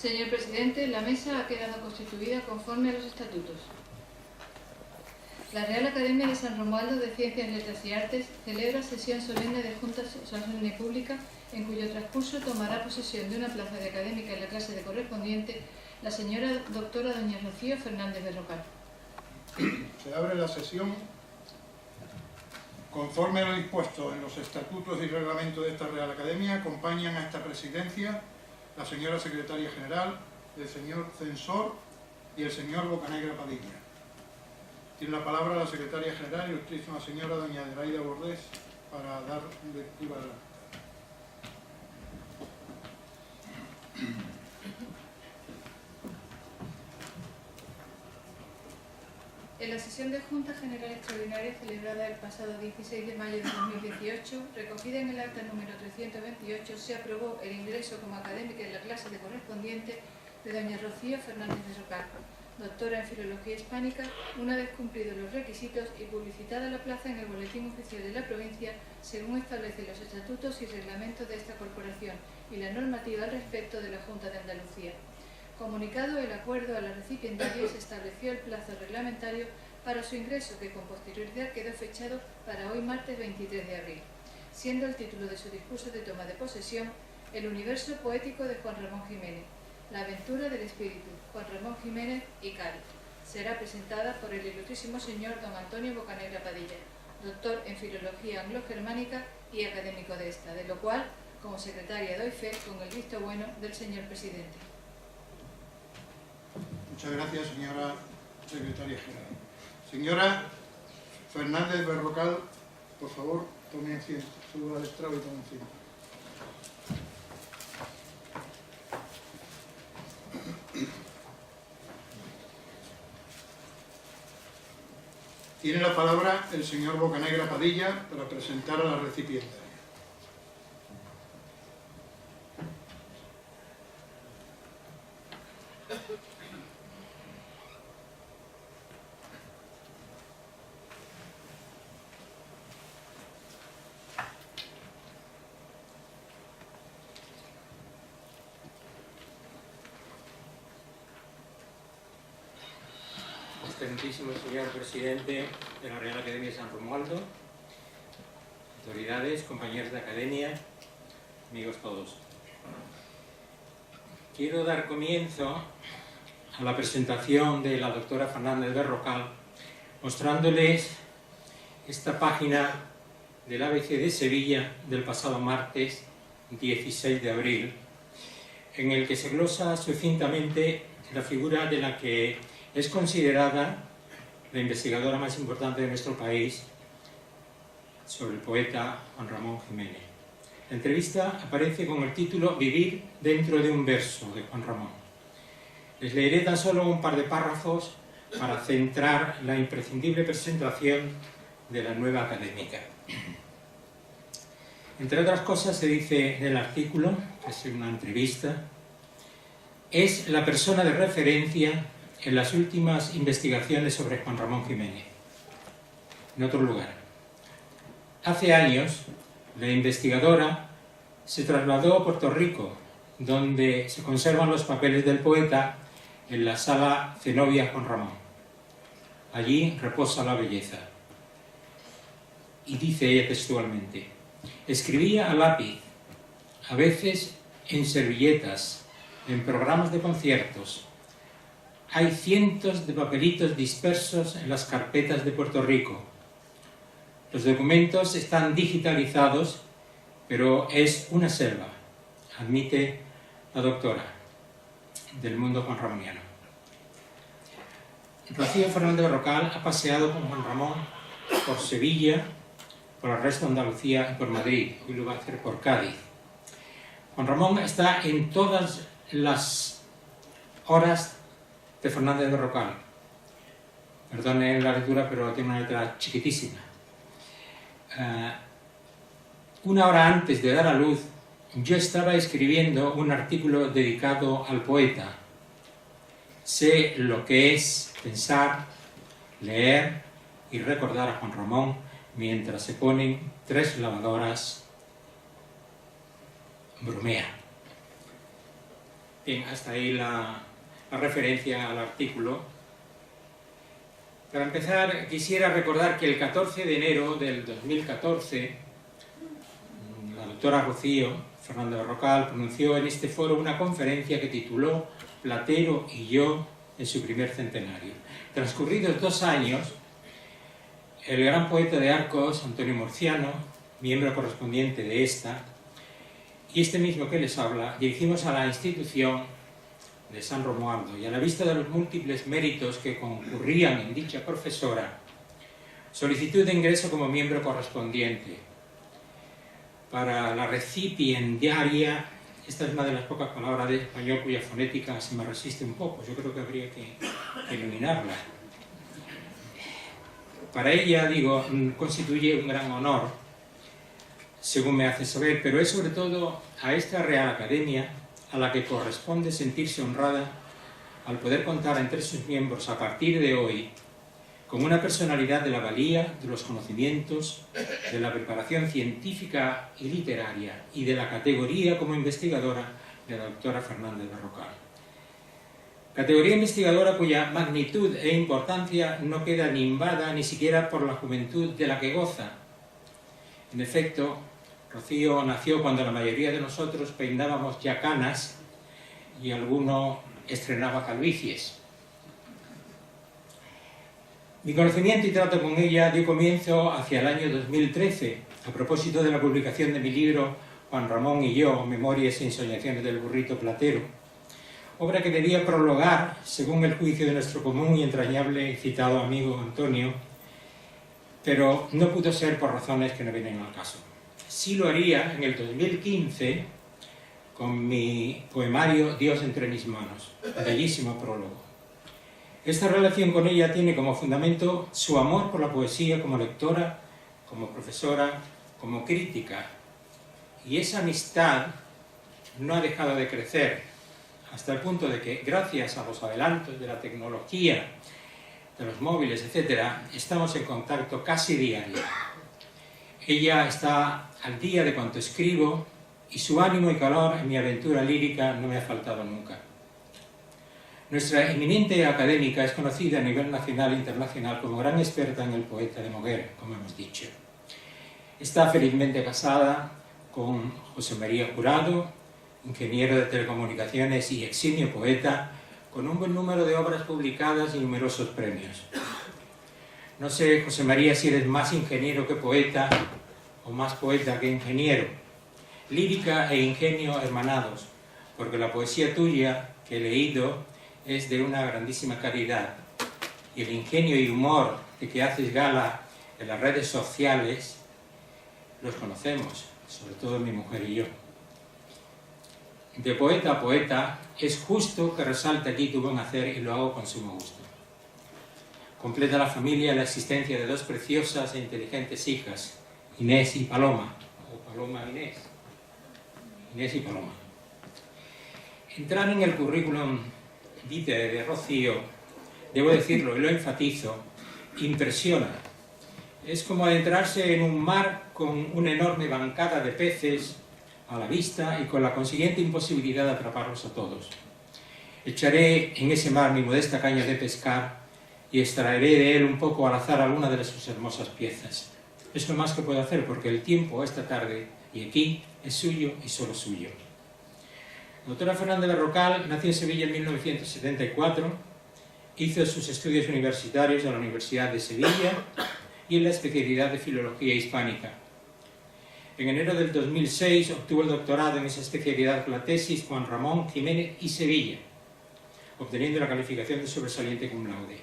Señor presidente, la mesa ha quedado constituida conforme a los estatutos. La Real Academia de San Romualdo de Ciencias, Letras y Artes celebra sesión solemne de Junta Solemne Pública, en cuyo transcurso tomará posesión de una plaza de académica en la clase de correspondiente la señora doctora doña Rocío Fernández Berrocal. Se abre la sesión. Conforme a lo dispuesto en los estatutos y reglamentos de esta Real Academia, acompañan a esta presidencia la señora secretaria general, el señor censor y el señor Bocanegra Padilla. Tiene la palabra la secretaria general, ilustrísima señora doña Adelaida Bordés, para dar lectura de la acta. En la sesión de Junta General Extraordinaria celebrada el pasado 16 de mayo de 2018, recogida en el acta número 328, se aprobó el ingreso como académica en la clase de correspondiente de doña Rocío Fernández Berrocal, doctora en Filología Hispánica, una vez cumplidos los requisitos y publicitada la plaza en el Boletín Oficial de la Provincia, según establecen los estatutos y reglamentos de esta corporación y la normativa al respecto de la Junta de Andalucía. Comunicado el acuerdo a la recipientaria, se estableció el plazo reglamentario para su ingreso, que con posterioridad quedó fechado para hoy martes 23 de abril, siendo el título de su discurso de toma de posesión El universo poético de Juan Ramón Jiménez, la aventura del espíritu, Juan Ramón Jiménez y Cádiz. Será presentada por el ilustrísimo señor don Antonio Bocanegra Padilla, doctor en Filología Anglo-Germánica y académico de esta, de lo cual, como secretaria, doy fe con el visto bueno del señor presidente. Muchas gracias, señora secretaria general. Señora Fernández Berrocal, por favor, tome asiento. Suba al estrado y tome asiento. Tiene la palabra el señor Bocanegra Padilla para presentar a la recipientaria. Excelentísimo señor presidente de la Real Academia de San Romualdo, autoridades, compañeros de academia, amigos todos. Quiero dar comienzo a la presentación de la doctora Fernández Berrocal, mostrándoles esta página del ABC de Sevilla del pasado martes 16 de abril, en el que se glosa sucintamente la figura de la que es considerada la investigadora más importante de nuestro país sobre el poeta Juan Ramón Jiménez. La entrevista aparece con el título Vivir dentro de un verso, de Juan Ramón. Les leeré tan solo un par de párrafos para centrar la imprescindible presentación de la nueva académica. Entre otras cosas se dice en el artículo, que es una entrevista, es la persona de referencia en las últimas investigaciones sobre Juan Ramón Jiménez. En otro lugar, hace años la investigadora se trasladó a Puerto Rico, donde se conservan los papeles del poeta en la sala Zenobia Juan Ramón. Allí reposa la belleza. Y dice ella textualmente: escribía a lápiz, a veces en servilletas, en programas de conciertos. Hay cientos de papelitos dispersos en las carpetas de Puerto Rico. Los documentos están digitalizados, pero es una selva, admite la doctora del mundo juanramoniano. Rocío Fernández Berrocal ha paseado con Juan Ramón por Sevilla, por el resto de Andalucía y por Madrid. Hoy lo va a hacer por Cádiz. Juan Ramón está en todas las horas de Fernández Berrocal. Perdonen la lectura, pero tiene una letra chiquitísima. Una hora antes de dar a luz, yo estaba escribiendo un artículo dedicado al poeta. Sé lo que es pensar, leer y recordar a Juan Ramón mientras se ponen 3 lavadoras. Bromea. Bien, hasta ahí la referencia al artículo. Para empezar, quisiera recordar que el 14 de enero del 2014, la doctora Rocío Fernández Berrocal pronunció en este foro una conferencia que tituló Platero y yo en su primer centenario. Transcurridos 2 años, el gran poeta de Arcos, Antonio Murciano, miembro correspondiente de esta, y este mismo que les habla, dirigimos a la institución de San Romualdo y a la vista de los múltiples méritos que concurrían en dicha profesora, solicitud de ingreso como miembro correspondiente. Para la recipiendaria, esta es una de las pocas palabras de español cuya fonética se me resiste un poco, yo creo que habría que eliminarla. Para ella, digo, constituye un gran honor, según me hace saber, pero es sobre todo a esta Real Academia a la que corresponde sentirse honrada al poder contar entre sus miembros a partir de hoy con una personalidad de la valía, de los conocimientos, de la preparación científica y literaria y de la categoría como investigadora de la doctora Fernández Berrocal. Categoría investigadora cuya magnitud e importancia no queda nimbada ni siquiera por la juventud de la que goza. En efecto, Rocío nació cuando la mayoría de nosotros peinábamos ya canas y alguno estrenaba calvicies. Mi conocimiento y trato con ella dio comienzo hacia el año 2013, a propósito de la publicación de mi libro Juan Ramón y yo, Memorias e Ensoñaciones del burrito platero, obra que debía prologar, según el juicio de nuestro común y entrañable y citado amigo Antonio, pero no pudo ser por razones que no vienen al caso. Sí lo haría en el 2015 con mi poemario Dios entre mis manos, bellísimo prólogo. Esta relación con ella tiene como fundamento su amor por la poesía como lectora, como profesora, como crítica. Y esa amistad no ha dejado de crecer, hasta el punto de que, gracias a los adelantos de la tecnología, de los móviles, etc., estamos en contacto casi diario. Ella está al día de cuanto escribo y su ánimo y calor en mi aventura lírica no me ha faltado nunca. Nuestra eminente académica es conocida a nivel nacional e internacional como gran experta en el poeta de Moguer, como hemos dicho. Está felizmente casada con José María Jurado, ingeniero de telecomunicaciones y eximio poeta, con un buen número de obras publicadas y numerosos premios. No sé, José María, si eres más ingeniero que poeta o más poeta que ingeniero. Lírica e ingenio hermanados, porque la poesía tuya que he leído es de una grandísima calidad y el ingenio y humor de que haces gala en las redes sociales los conocemos, sobre todo mi mujer y yo. De poeta a poeta, es justo que resalte aquí tu buen hacer y lo hago con sumo gusto. Completa la familia la existencia de 2 preciosas e inteligentes hijas, Inés y Paloma, o Paloma Inés. Inés y Paloma. Entrar en el currículum vitae de Rocío, debo decirlo y lo enfatizo, impresiona. Es como adentrarse en un mar con una enorme bancada de peces a la vista y con la consiguiente imposibilidad de atraparlos a todos. Echaré en ese mar mi modesta caña de pescar y extraeré de él un poco al azar alguna de sus hermosas piezas. Es lo más que puedo hacer porque el tiempo esta tarde y aquí es suyo y solo suyo. La doctora Fernández Berrocal nació en Sevilla en 1974, hizo sus estudios universitarios en la Universidad de Sevilla y en la especialidad de Filología Hispánica. En enero del 2006 obtuvo el doctorado en esa especialidad con la tesis Juan Ramón Jiménez y Sevilla, obteniendo la calificación de sobresaliente cum laude.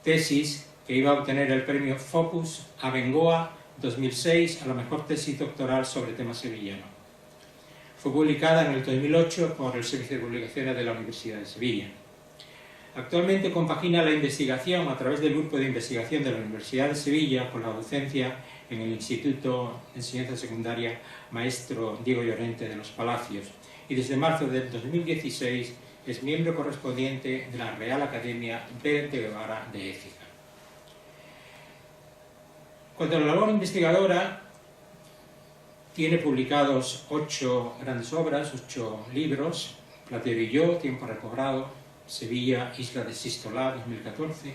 Tesis que iba a obtener el premio Focus Abengoa 2006 a la mejor tesis doctoral sobre tema sevillano. Fue publicada en el 2008 por el Servicio de Publicaciones de la Universidad de Sevilla. Actualmente compagina la investigación a través del Grupo de Investigación de la Universidad de Sevilla con la docencia en el Instituto de Enseñanza Secundaria Maestro Diego Llorente de los Palacios y desde marzo del 2016 es miembro correspondiente de la Real Academia Pérez de Guevara de Écija. Cuanto a la labor investigadora, tiene publicados 8 grandes obras, 8 libros, Platero y yo, Tiempo recobrado, Sevilla, Isla de Sístola, 2014,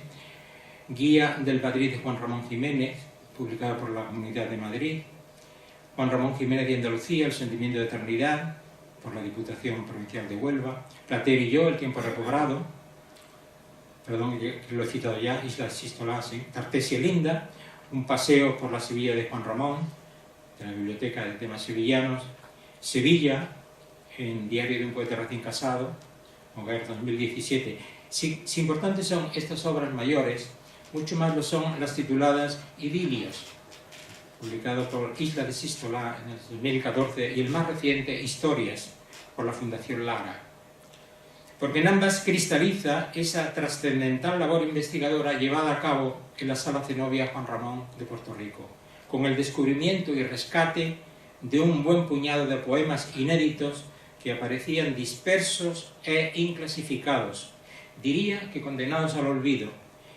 Guía del Madrid de Juan Ramón Jiménez, publicado por la Comunidad de Madrid, Juan Ramón Jiménez de Andalucía, El sentimiento de eternidad, por la Diputación Provincial de Huelva, Platero y yo, El tiempo recobrado, perdón, lo he citado ya, Isla de Sístola, sí, Tartesia Linda, Un paseo por la Sevilla de Juan Ramón, de la Biblioteca de Temas Sevillanos, Sevilla, en Diario de un poeta recién casado, Moguer 2017. Si importantes son estas obras mayores, mucho más lo son las tituladas Idilios, publicado por Isla de Sístola en el 2014, y el más reciente, Historias, por la Fundación Lara. Porque en ambas cristaliza esa trascendental labor investigadora llevada a cabo en la Sala Zenobia Juan Ramón de Puerto Rico, con el descubrimiento y rescate de un buen puñado de poemas inéditos que aparecían dispersos e inclasificados, diría que condenados al olvido,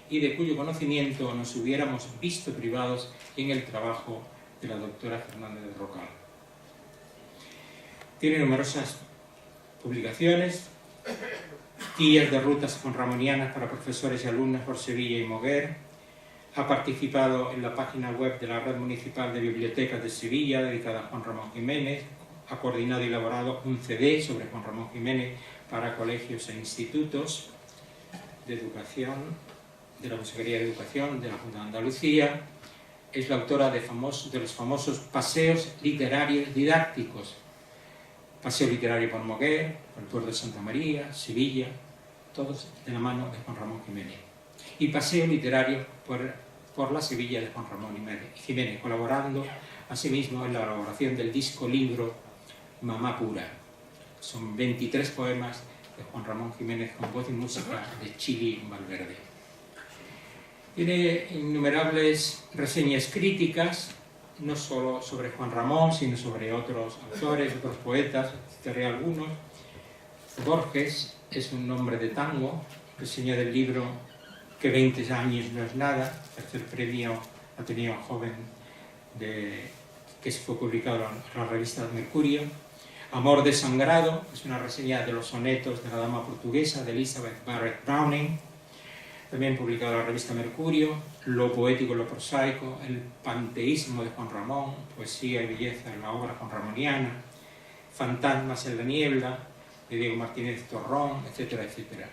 y de cuyo conocimiento nos hubiéramos visto privados en el trabajo de la doctora Fernández de Rocal. Tiene numerosas publicaciones, guías de rutas conramonianas para profesores y alumnos por Sevilla y Moguer, ha participado en la página web de la Red Municipal de Bibliotecas de Sevilla, dedicada a Juan Ramón Jiménez, ha coordinado y elaborado un CD sobre Juan Ramón Jiménez para colegios e institutos de educación, de la Consejería de Educación de la Junta de Andalucía, es la autora de los famosos paseos literarios didácticos, Paseo literario por Moguer, por el puerto de Santa María, Sevilla, todos de la mano de Juan Ramón Jiménez, y Paseo literario por la Sevilla de Juan Ramón Jiménez, colaborando asimismo en la elaboración del disco libro Mamá Pura. Son 23 poemas de Juan Ramón Jiménez con voz y música de Chili Valverde. Tiene innumerables reseñas críticas, no solo sobre Juan Ramón, sino sobre otros autores, otros poetas, citaré algunos. Borges es un nombre de tango, reseña del libro Que 20 años no es nada, tercer premio Ateneo Joven que fue publicado en la revista Mercurio. Amor desangrado es una reseña de los sonetos de la dama portuguesa de Elizabeth Barrett Browning, también publicado en la revista Mercurio. Lo poético y lo prosaico, el panteísmo de Juan Ramón, poesía y belleza en la obra juanramoniana, Fantasmas en la niebla de Diego Martínez Torrón, etcétera, etcétera.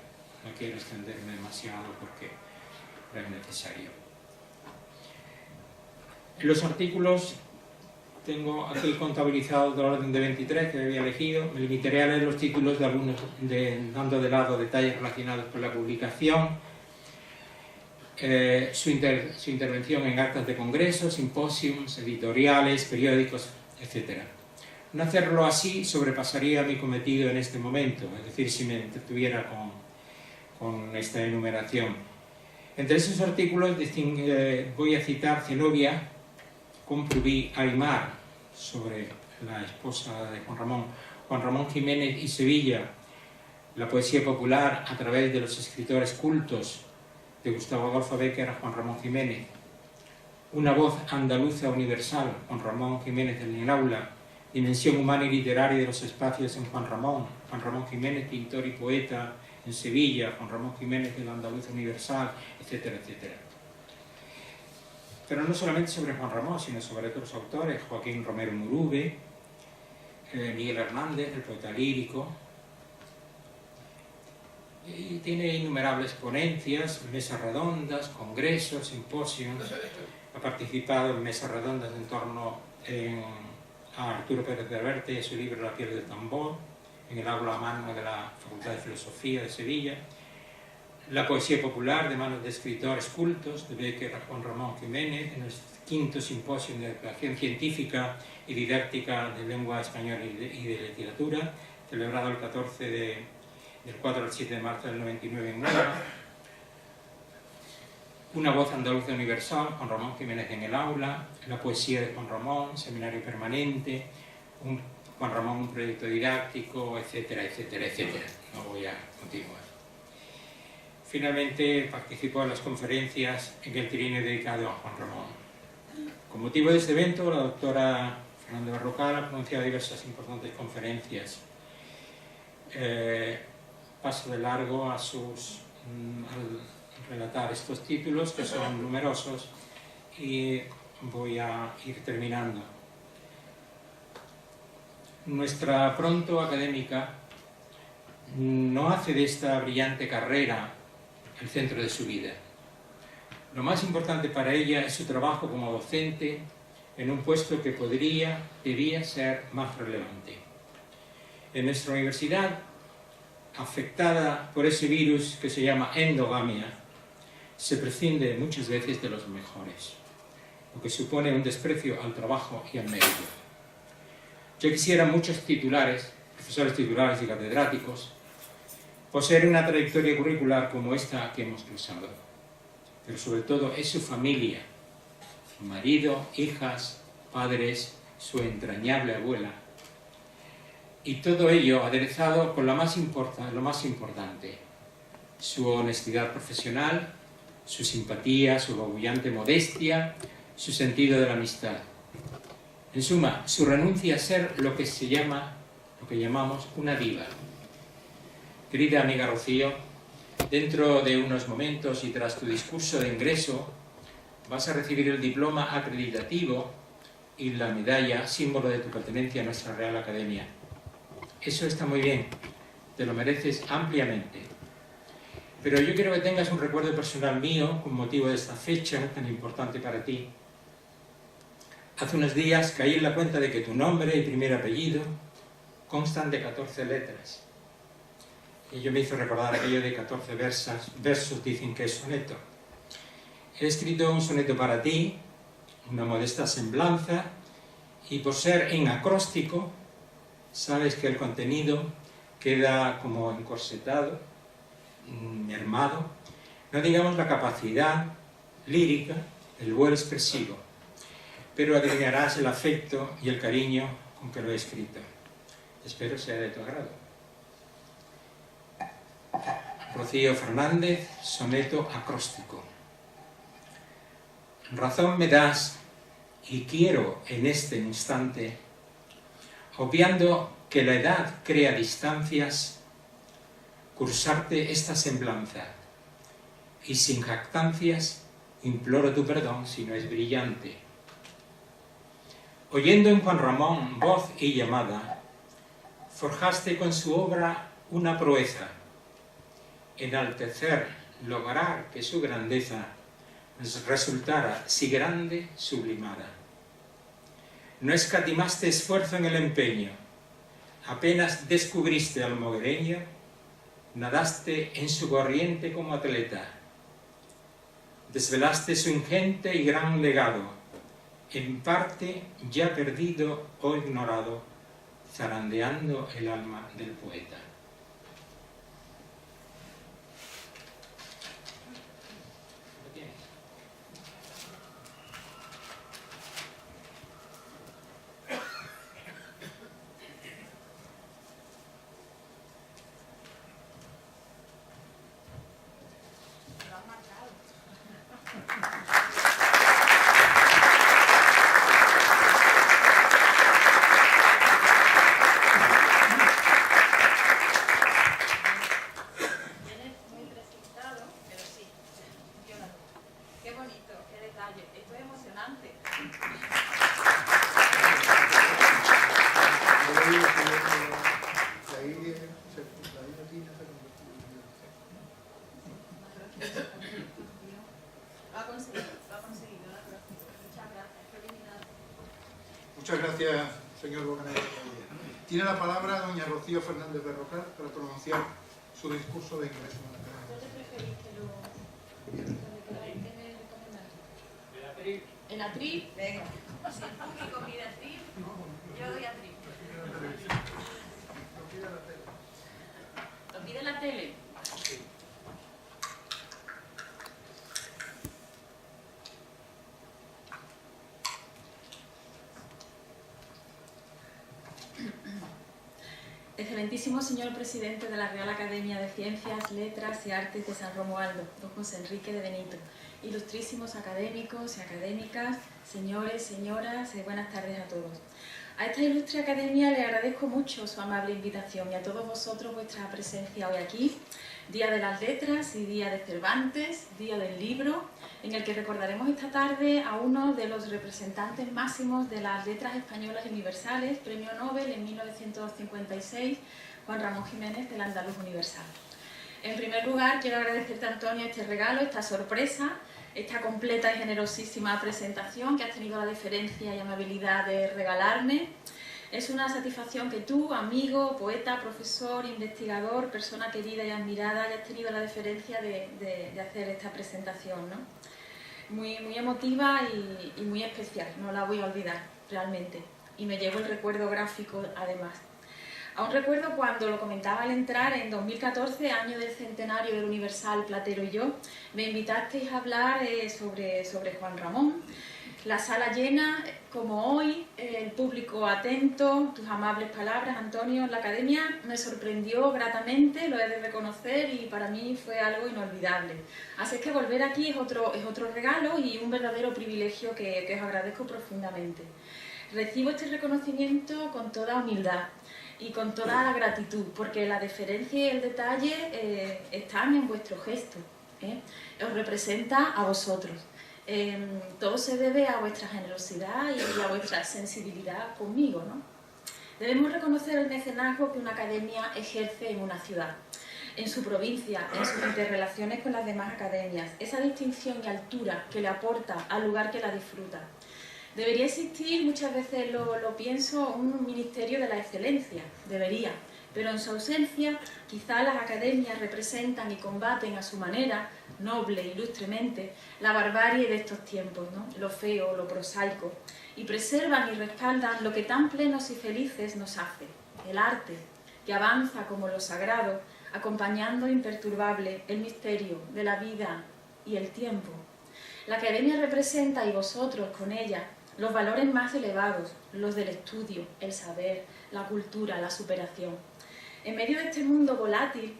No quiero extenderme demasiado porque no es necesario. En los artículos tengo aquí contabilizados del orden de 23 que había elegido. Me limitaré a leer los títulos de algunos, dando de lado detalles relacionados con la publicación, su intervención en actas de congresos, simposios, editoriales, periódicos, etc. No hacerlo así sobrepasaría mi cometido en este momento, es decir, si me entretuviera con esta enumeración. Entre esos artículos voy a citar Zenobia con Pruví Aymar, sobre la esposa de Juan Ramón Jiménez y Sevilla, la poesía popular a través de los escritores cultos, de Gustavo Adolfo Bécquer a Juan Ramón Jiménez, una voz andaluza universal, Juan Ramón Jiménez en el aula, dimensión humana y literaria de los espacios en Juan Ramón Jiménez, pintor y poeta en Sevilla, Juan Ramón Jiménez de la Andaluza universal, etcétera, etcétera. Pero no solamente sobre Juan Ramón, sino sobre otros autores, Joaquín Romero Murube, Miguel Hernández, el poeta lírico, y tiene innumerables ponencias, mesas redondas, congresos, simposios. Ha participado en mesas redondas en torno a Arturo Pérez de Reverte y su libro La piel del tambor, en el aula magna de la Facultad de Filosofía de Sevilla. La poesía popular de manos de escritores cultos, de Bécquer a Juan Ramón Jiménez, en el 5º simposio de Educación Científica y Didáctica de Lengua Española y de Literatura, celebrado el 4 al 7 de marzo del 99 en Huelva. Una voz andaluza universal, Juan Ramón Jiménez en el aula, la poesía de Juan Ramón, seminario permanente, Juan Ramón, un proyecto didáctico, etcétera, etcétera, etcétera. No voy a continuar. Finalmente participó en las conferencias en el trienio dedicado a Juan Ramón. Con motivo de este evento, la doctora Fernández Barrocal ha pronunciado diversas importantes conferencias. paso de largo al relatar estos títulos, que son numerosos, y voy a ir terminando. Nuestra pronto académica no hace de esta brillante carrera el centro de su vida. Lo más importante para ella es su trabajo como docente en un puesto que debía ser más relevante. En nuestra universidad, afectada por ese virus que se llama endogamia, se prescinde muchas veces de los mejores, lo que supone un desprecio al trabajo y al mérito. Yo quisiera muchos profesores titulares y catedráticos, poseer una trayectoria curricular como esta que hemos cruzado, pero sobre todo es su familia, su marido, hijas, padres, su entrañable abuela, y todo ello aderezado con lo más importante, su honestidad profesional, su simpatía, su apabullante modestia, su sentido de la amistad. En suma, su renuncia a ser lo que llamamos una diva. Querida amiga Rocío, dentro de unos momentos y tras tu discurso de ingreso, vas a recibir el diploma acreditativo y la medalla, símbolo de tu pertenencia a nuestra Real Academia. Eso está muy bien, te lo mereces ampliamente. Pero yo quiero que tengas un recuerdo personal mío con motivo de esta fecha tan importante para ti. Hace unos días caí en la cuenta de que tu nombre y primer apellido constan de 14 letras. Y yo me hizo recordar aquello de 14 versos dicen que es soneto. He escrito un soneto para ti, una modesta semblanza, y por ser en acróstico, sabes que el contenido queda como encorsetado, mermado, no digamos la capacidad lírica, el vuelo expresivo, pero adivinarás el afecto y el cariño con que lo he escrito. Espero sea de tu agrado. Rocío Fernández, soneto acróstico. Razón me das, y quiero en este instante, obviando que la edad crea distancias, cursarte esta semblanza, y sin jactancias imploro tu perdón si no es brillante. Oyendo en Juan Ramón voz y llamada, forjaste con su obra una proeza, enaltecer, lograr que su grandeza resultara si grande, sublimada. No escatimaste esfuerzo en el empeño, apenas descubriste al moguereño, nadaste en su corriente como atleta, desvelaste su ingente y gran legado, en parte ya perdido o ignorado, zarandeando el alma del poeta. Muchas gracias, señor Bocanegra. Tiene la palabra doña Rocío Fernández Berrocal para pronunciar su discurso de ingreso. ¿Dónde preferís que lo recomendar? ¿En atril? Venga. Si el público pide atril, yo doy atril. ¿Lo pide la tele? Sí. Excelentísimo señor presidente de la Real Academia de Ciencias, Letras y Artes de San Romualdo, don José Enrique de Benito, ilustrísimos académicos y académicas, señores, señoras, buenas tardes a todos. A esta ilustre academia le agradezco mucho su amable invitación y a todos vosotros vuestra presencia hoy aquí, Día de las Letras y Día de Cervantes, Día del Libro, en el que recordaremos esta tarde a uno de los representantes máximos de las letras españolas universales, Premio Nobel en 1956, Juan Ramón Jiménez, del Andaluz Universal. En primer lugar, quiero agradecerte, Antonio, este regalo, esta sorpresa, esta completa y generosísima presentación que has tenido la deferencia y amabilidad de regalarme. Es una satisfacción que tú, amigo, poeta, profesor, investigador, persona querida y admirada, hayas tenido la deferencia de hacer esta presentación, ¿no? Muy emotiva y muy especial, no la voy a olvidar, realmente. Y me llevo el recuerdo gráfico, además. Aún recuerdo cuando lo comentaba al entrar, en 2014, año del centenario del Universal, Platero y yo, me invitasteis a hablar sobre Juan Ramón. La sala llena, como hoy, el público atento, tus amables palabras, Antonio. La academia me sorprendió gratamente, lo he de reconocer, y para mí fue algo inolvidable. Así es que volver aquí es otro regalo y un verdadero privilegio que os agradezco profundamente. Recibo este reconocimiento con toda humildad y con toda la gratitud, porque la deferencia y el detalle están en vuestro gesto, os representa a vosotros. Todo se debe a vuestra generosidad y a vuestra sensibilidad conmigo, ¿no? Debemos reconocer el mecenazgo que una academia ejerce en una ciudad, en su provincia, en sus interrelaciones con las demás academias, esa distinción y altura que le aporta al lugar que la disfruta. Debería existir, muchas veces lo pienso, un ministerio de la excelencia, debería, pero en su ausencia quizá las academias representan y combaten a su manera, noble e ilustremente, la barbarie de estos tiempos, ¿no? Lo feo, lo prosaico, y preservan y respaldan lo que tan plenos y felices nos hace, el arte, que avanza como lo sagrado, acompañando imperturbable el misterio de la vida y el tiempo. La academia representa, y vosotros con ella, los valores más elevados, los del estudio, el saber, la cultura, la superación. En medio de este mundo volátil,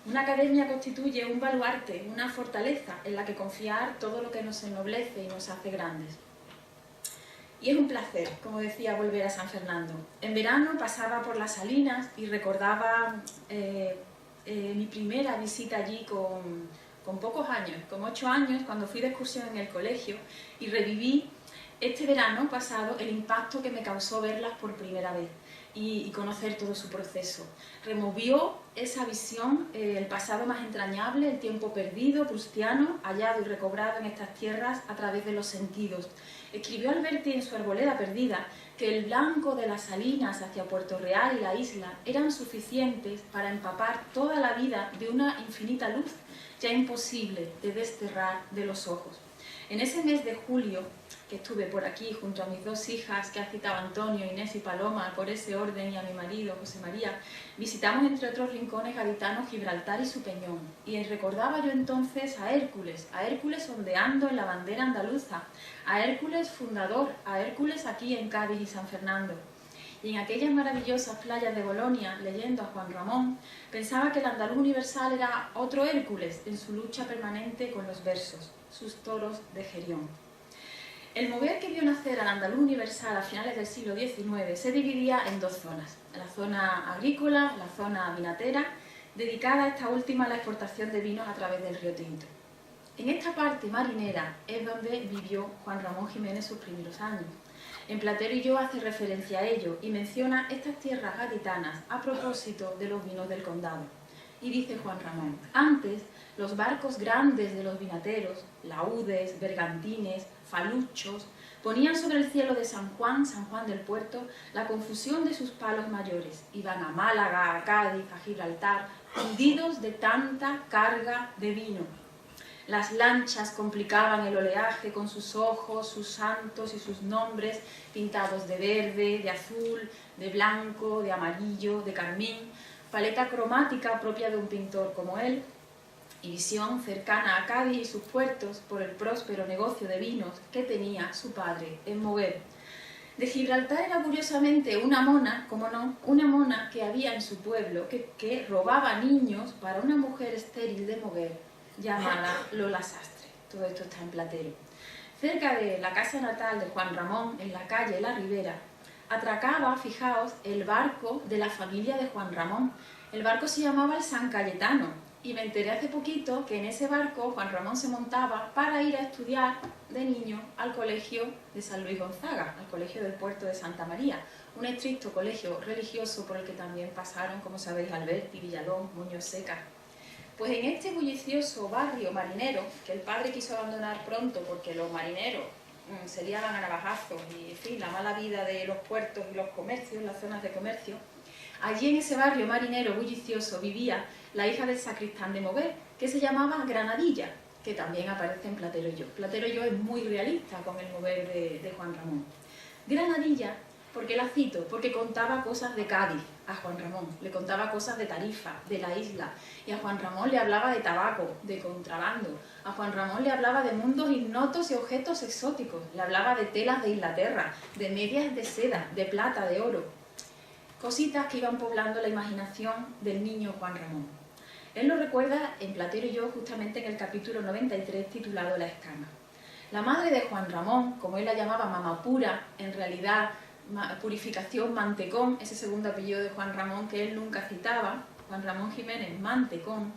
una academia constituye un baluarte, una fortaleza en la que confiar todo lo que nos ennoblece y nos hace grandes. Y es un placer, como decía, volver a San Fernando. En verano pasaba por las Salinas y recordaba mi primera visita allí con pocos años, con 8 años, cuando fui de excursión en el colegio, y reviví este verano pasado el impacto que me causó verlas por primera vez y conocer todo su proceso. Removió esa visión, el pasado más entrañable, el tiempo perdido, prustiano, hallado y recobrado en estas tierras a través de los sentidos. Escribió Alberti en su Arboleda perdida que el blanco de las Salinas hacia Puerto Real y la isla eran suficientes para empapar toda la vida de una infinita luz ya imposible de desterrar de los ojos. En ese mes de julio, que estuve por aquí junto a mis 2 hijas que ha citado Antonio, Inés y Paloma, por ese orden, y a mi marido, José María, visitamos entre otros rincones gaditanos Gibraltar y su peñón. Y recordaba yo entonces a Hércules ondeando en la bandera andaluza, a Hércules fundador, a Hércules aquí en Cádiz y San Fernando. Y en aquellas maravillosas playas de Bolonia, leyendo a Juan Ramón, pensaba que el andaluz universal era otro Hércules en su lucha permanente con los versos, sus toros de Gerión. El mover que vio nacer al andaluz universal a finales del siglo XIX se dividía en 2 zonas, la zona agrícola, la zona vinatera, dedicada a esta última a la exportación de vinos a través del río Tinto. En esta parte marinera es donde vivió Juan Ramón Jiménez sus primeros años. En Platero y yo hace referencia a ello y menciona estas tierras gaditanas a propósito de los vinos del condado. Y dice Juan Ramón: antes, los barcos grandes de los vinateros, laúdes, bergantines, faluchos, ponían sobre el cielo de San Juan del Puerto, la confusión de sus palos mayores. Iban a Málaga, a Cádiz, a Gibraltar, hundidos de tanta carga de vino. Las lanchas complicaban el oleaje con sus ojos, sus santos y sus nombres pintados de verde, de azul, de blanco, de amarillo, de carmín, paleta cromática propia de un pintor como él, y visión cercana a Cádiz y sus puertos por el próspero negocio de vinos que tenía su padre en Moguer. De Gibraltar era curiosamente una mona, como no, una mona que había en su pueblo que robaba niños para una mujer estéril de Moguer llamada Lola Sastre. Todo esto está en Platero. Cerca de la casa natal de Juan Ramón, en la calle La Ribera, atracaba, fijaos, el barco de la familia de Juan Ramón. El barco se llamaba el San Cayetano y me enteré hace poquito que en ese barco Juan Ramón se montaba para ir a estudiar de niño al colegio de San Luis Gonzaga, al colegio del puerto de Santa María, un estricto colegio religioso por el que también pasaron, como sabéis, Alberti, Villalón, Muñoz Seca. Pues en este bullicioso barrio marinero, que el padre quiso abandonar pronto porque los marineros se liaban a navajazos y, en fin, la mala vida de los puertos y los comercios, las zonas de comercio, allí en ese barrio marinero bullicioso vivía la hija del sacristán de Moguer, que se llamaba Granadilla, que también aparece en Platero y yo. Platero y yo es muy realista con el Moguer de Juan Ramón. Granadilla, ¿por qué la cito? Porque contaba cosas de Cádiz a Juan Ramón, le contaba cosas de Tarifa, de la isla, y a Juan Ramón le hablaba de tabaco, de contrabando, a Juan Ramón le hablaba de mundos ignotos y objetos exóticos, le hablaba de telas de Inglaterra, de medias de seda, de plata, de oro, cositas que iban poblando la imaginación del niño Juan Ramón. Él lo recuerda en Platero y yo justamente en el capítulo 93 titulado La escama. La madre de Juan Ramón, como él la llamaba Mamá Pura, en realidad Purificación Mantecón, ese segundo apellido de Juan Ramón que él nunca citaba, Juan Ramón Jiménez Mantecón.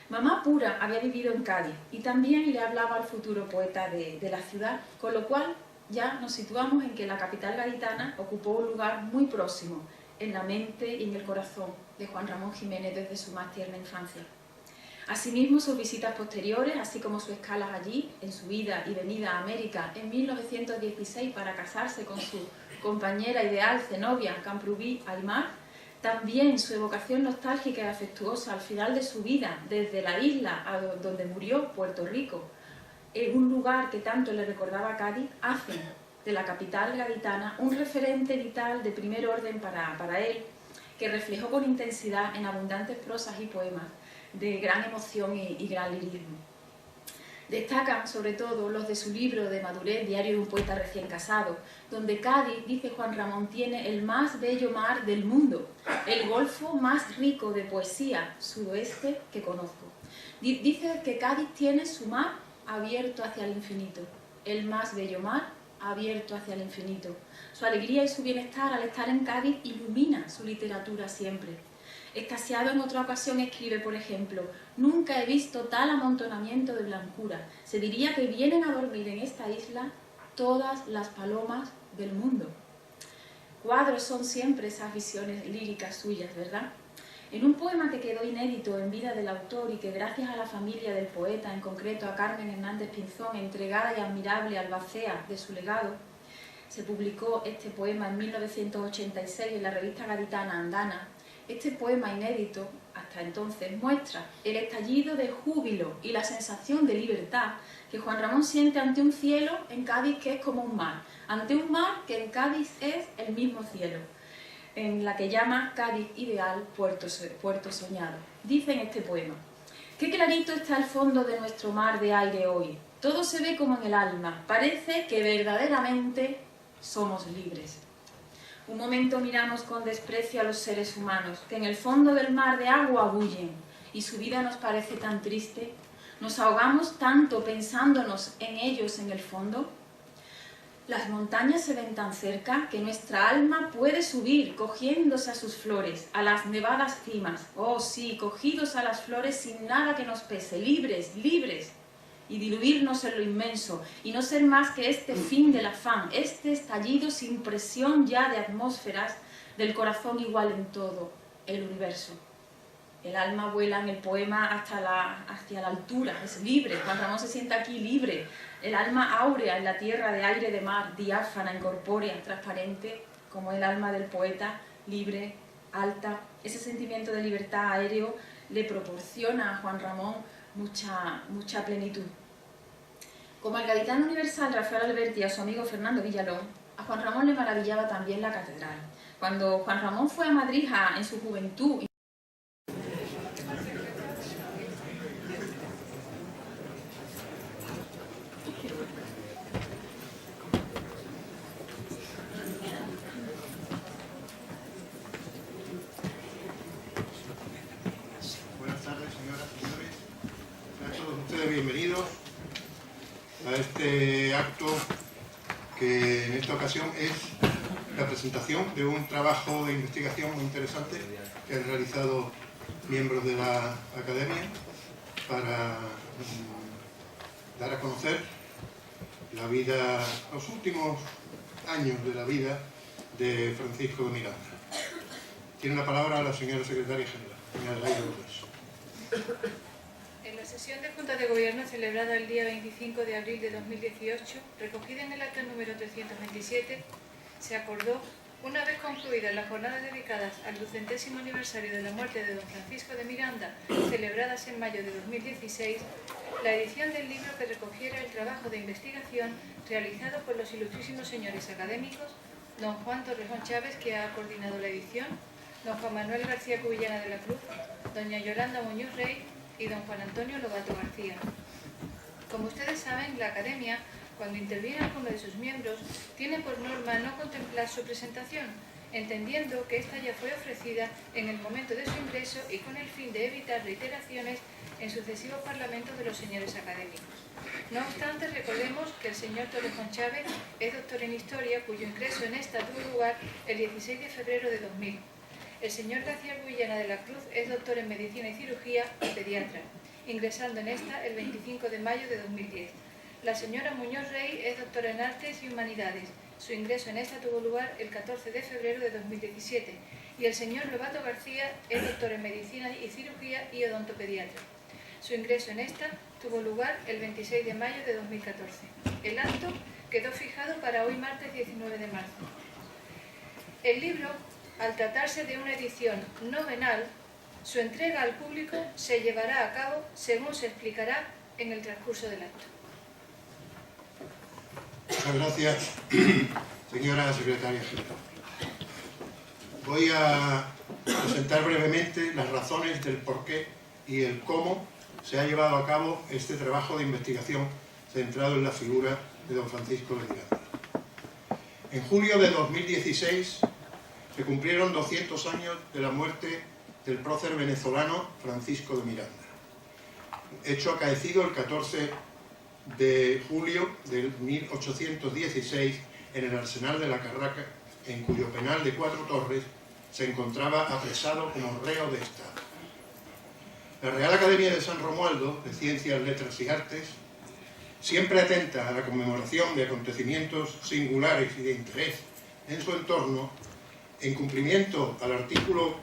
Mamá Pura había vivido en Cádiz y también le hablaba al futuro poeta de la ciudad, con lo cual ya nos situamos en que la capital gaditana ocupó un lugar muy próximo en la mente y en el corazón de Juan Ramón Jiménez desde su más tierna infancia. Asimismo, sus visitas posteriores, así como sus escalas allí, en su ida y venida a América en 1916 para casarse con su compañera ideal Zenobia Camprubí Aymar, también su evocación nostálgica y afectuosa al final de su vida, desde la isla a donde murió, Puerto Rico, en un lugar que tanto le recordaba a Cádiz, hacen de la capital gaditana un referente vital de primer orden para él, que reflejó con intensidad en abundantes prosas y poemas de gran emoción y gran lirismo. Destacan sobre todo los de su libro de madurez, Diario de un poeta recién casado, donde Cádiz, dice Juan Ramón, tiene el más bello mar del mundo, el golfo más rico de poesía sudoeste que conozco. Dice que Cádiz tiene su mar abierto hacia el infinito, el más bello mar abierto hacia el infinito. Su alegría y su bienestar al estar en Cádiz ilumina su literatura siempre. Extasiado en otra ocasión escribe, por ejemplo: nunca he visto tal amontonamiento de blancura. Se diría que vienen a dormir en esta isla todas las palomas del mundo. Cuadros son siempre esas visiones líricas suyas, ¿verdad? En un poema que quedó inédito en vida del autor y que gracias a la familia del poeta, en concreto a Carmen Hernández Pinzón, entregada y admirable albacea de su legado, se publicó este poema en 1986 en la revista gaditana Andana. Este poema inédito, hasta entonces, muestra el estallido de júbilo y la sensación de libertad que Juan Ramón siente ante un cielo en Cádiz que es como un mar, ante un mar que en Cádiz es el mismo cielo, en la que llama Cádiz ideal, puerto soñado. Dice en este poema: qué clarito está el fondo de nuestro mar de aire hoy, todo se ve como en el alma, parece que verdaderamente somos libres. Un momento miramos con desprecio a los seres humanos, que en el fondo del mar de agua bullen, y su vida nos parece tan triste. Nos ahogamos tanto pensándonos en ellos en el fondo. Las montañas se ven tan cerca que nuestra alma puede subir cogiéndose a sus flores, a las nevadas cimas. Oh sí, cogidos a las flores sin nada que nos pese, libres, libres, y diluirnos en lo inmenso, y no ser más que este fin del afán, este estallido sin presión ya de atmósferas, del corazón igual en todo el universo. El alma vuela en el poema hacia la altura, es libre. Juan Ramón se siente aquí libre. El alma áurea en la tierra de aire de mar, diáfana, incorpórea, transparente, como el alma del poeta, libre, alta. Ese sentimiento de libertad aéreo le proporciona a Juan Ramón mucha plenitud. Como al gaditano universal Rafael Alberti y a su amigo Fernando Villalón, a Juan Ramón le maravillaba también la catedral. Cuando Juan Ramón fue a Madrid en su juventud, bienvenidos a este acto que en esta ocasión es la presentación de un trabajo de investigación muy interesante que han realizado miembros de la Academia para dar a conocer la vida, los últimos años de la vida de Francisco de Miranda. Tiene la palabra la señora secretaria general, doña Adelaida Borges. En la sesión de Junta de Gobierno celebrada el día 25 de abril de 2018, recogida en el acta número 327, se acordó, una vez concluidas las jornadas dedicadas al 200º aniversario de la muerte de don Francisco de Miranda, celebradas en mayo de 2016, la edición del libro que recogiera el trabajo de investigación realizado por los ilustrísimos señores académicos, don Juan Torrejón Chávez, que ha coordinado la edición, don Juan Manuel García Cubillana de la Cruz, doña Yolanda Muñoz Rey y don Juan Antonio Lobato García. Como ustedes saben, la Academia, cuando interviene alguno de sus miembros, tiene por norma no contemplar su presentación, entendiendo que ésta ya fue ofrecida en el momento de su ingreso y con el fin de evitar reiteraciones en sucesivos parlamentos de los señores académicos. No obstante, recordemos que el señor Torrejón Chávez es doctor en Historia, cuyo ingreso en esta tuvo lugar el 16 de febrero de 2000. El señor García Cubillana de la Cruz es doctor en Medicina y Cirugía y pediatra, ingresando en esta el 25 de mayo de 2010. La señora Muñoz Rey es doctora en Artes y Humanidades. Su ingreso en esta tuvo lugar el 14 de febrero de 2017. Y el señor Lobato García es doctor en Medicina y Cirugía y odontopediatra. Su ingreso en esta tuvo lugar el 26 de mayo de 2014. El acto quedó fijado para hoy martes 19 de marzo. El libro, al tratarse de una edición novenal, su entrega al público se llevará a cabo según se explicará en el transcurso del acto. Muchas gracias, señora secretaria general. Voy a presentar brevemente las razones del por qué y el cómo se ha llevado a cabo este trabajo de investigación centrado en la figura de don Francisco de Miranda. En julio de 2016 se cumplieron 200 años de la muerte del prócer venezolano Francisco de Miranda, hecho acaecido el 14 de julio de 1816 en el Arsenal de la Carraca, en cuyo penal de 4 Torres se encontraba apresado como reo de Estado. La Real Academia de San Romualdo, de Ciencias, Letras y Artes, siempre atenta a la conmemoración de acontecimientos singulares y de interés en su entorno, en cumplimiento al artículo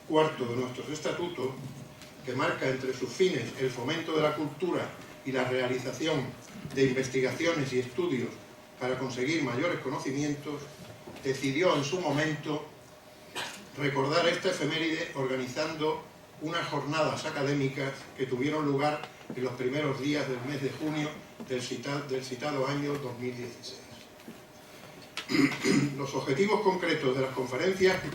cuarto de nuestros estatutos, que marca entre sus fines el fomento de la cultura y la realización de investigaciones y estudios para conseguir mayores conocimientos, decidió en su momento recordar esta efeméride organizando unas jornadas académicas que tuvieron lugar en los primeros días del mes de junio del citado año 2016. Los objetivos concretos de las conferencias que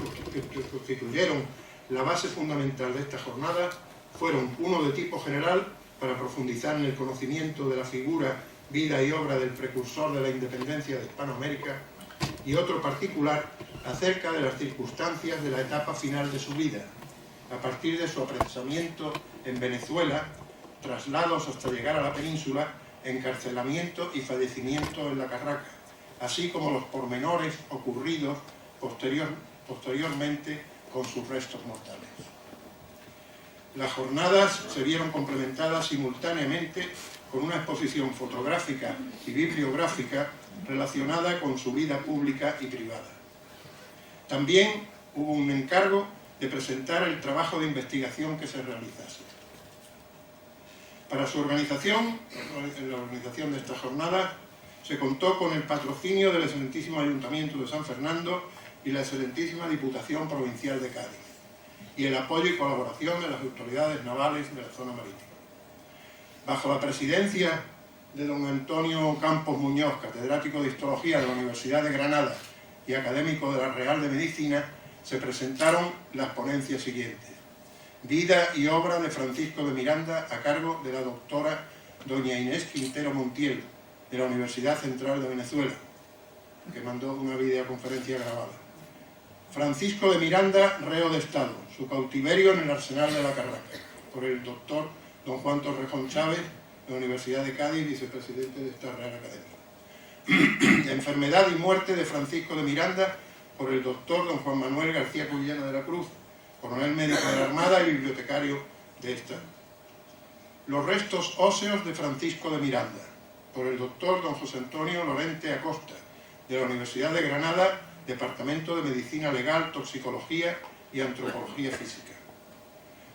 constituyeron la base fundamental de esta jornada fueron uno de tipo general, para profundizar en el conocimiento de la figura, vida y obra del precursor de la independencia de Hispanoamérica, y otro particular acerca de las circunstancias de la etapa final de su vida, a partir de su apresamiento en Venezuela, traslados hasta llegar a la península, encarcelamiento y fallecimiento en la Carraca, así como los pormenores ocurridos posteriormente con sus restos mortales. Las jornadas se vieron complementadas simultáneamente con una exposición fotográfica y bibliográfica relacionada con su vida pública y privada. También hubo un encargo de presentar el trabajo de investigación que se realizase. Para su organización, en la organización de esta jornada, se contó con el patrocinio del excelentísimo Ayuntamiento de San Fernando y la excelentísima Diputación Provincial de Cádiz, y el apoyo y colaboración de las autoridades navales de la zona marítima. Bajo la presidencia de don Antonio Campos Muñoz, catedrático de Histología de la Universidad de Granada y académico de la Real de Medicina, se presentaron las ponencias siguientes. Vida y obra de Francisco de Miranda, a cargo de la doctora doña Inés Quintero Montiel, de la Universidad Central de Venezuela, que mandó una videoconferencia grabada. Francisco de Miranda, reo de Estado, su cautiverio en el Arsenal de la Carraca, por el doctor don Juan Torrejón Chávez, de la Universidad de Cádiz, vicepresidente de esta Real Academia. La enfermedad y muerte de Francisco de Miranda, por el doctor don Juan Manuel García Cubillana de la Cruz, coronel médico de la Armada y bibliotecario de esta. Los restos óseos de Francisco de Miranda, por el doctor don José Antonio Lorente Acosta, de la Universidad de Granada, Departamento de Medicina Legal, Toxicología y Antropología Física.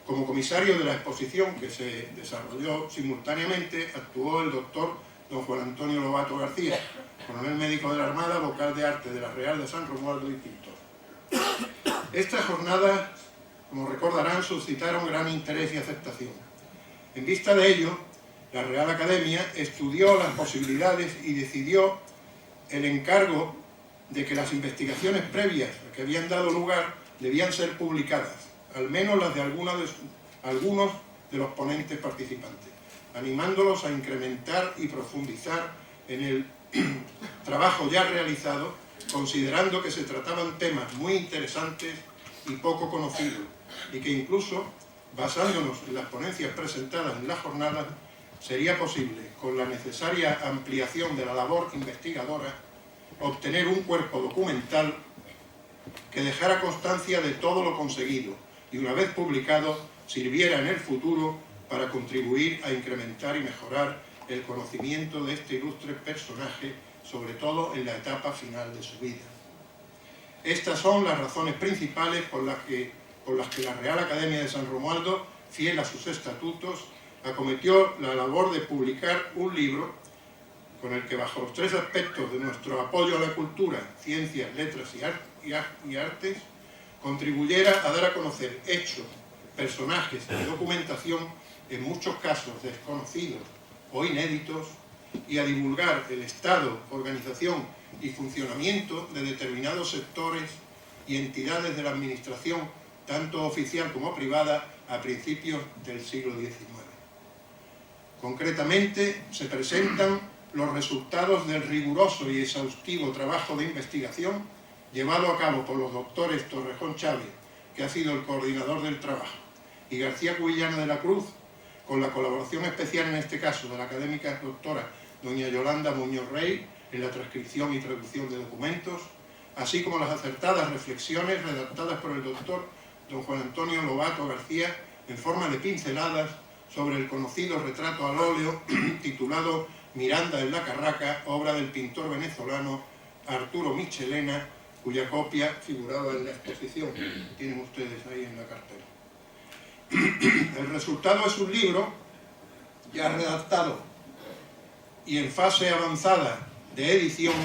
Como comisario de la exposición, que se desarrolló simultáneamente, actuó el doctor don Juan Antonio Lobato García, coronel médico de la Armada, vocal de arte de la Real de San Romualdo y pintor. Estas jornadas, como recordarán, suscitaron gran interés y aceptación. En vista de ello, la Real Academia estudió las posibilidades y decidió el encargo de que las investigaciones previas que habían dado lugar debían ser publicadas, al menos las de algunos de los ponentes participantes, animándolos a incrementar y profundizar en el trabajo ya realizado, considerando que se trataban temas muy interesantes y poco conocidos, y que incluso, basándonos en las ponencias presentadas en la jornada, sería posible, con la necesaria ampliación de la labor investigadora, obtener un cuerpo documental que dejara constancia de todo lo conseguido y, una vez publicado, sirviera en el futuro para contribuir a incrementar y mejorar el conocimiento de este ilustre personaje, sobre todo en la etapa final de su vida. Estas son las razones principales por las que la Real Academia de San Romualdo, fiel a sus estatutos, acometió la labor de publicar un libro con el que, bajo los tres aspectos de nuestro apoyo a la cultura, ciencias, letras y artes, contribuyera a dar a conocer hechos, personajes y documentación, en muchos casos desconocidos o inéditos, y a divulgar el estado, organización y funcionamiento de determinados sectores y entidades de la administración, tanto oficial como privada, a principios del siglo XIX. Concretamente, se presentan los resultados del riguroso y exhaustivo trabajo de investigación llevado a cabo por los doctores Torrejón Chávez, que ha sido el coordinador del trabajo, y García Cubillana de la Cruz, con la colaboración especial en este caso de la académica doctora doña Yolanda Muñoz Rey en la transcripción y traducción de documentos, así como las acertadas reflexiones redactadas por el doctor don Juan Antonio Lobato García en forma de pinceladas sobre el conocido retrato al óleo titulado Miranda en la Carraca, obra del pintor venezolano Arturo Michelena, cuya copia figuraba en la exposición que tienen ustedes ahí en la cartera. El resultado es un libro ya redactado y en fase avanzada de edición,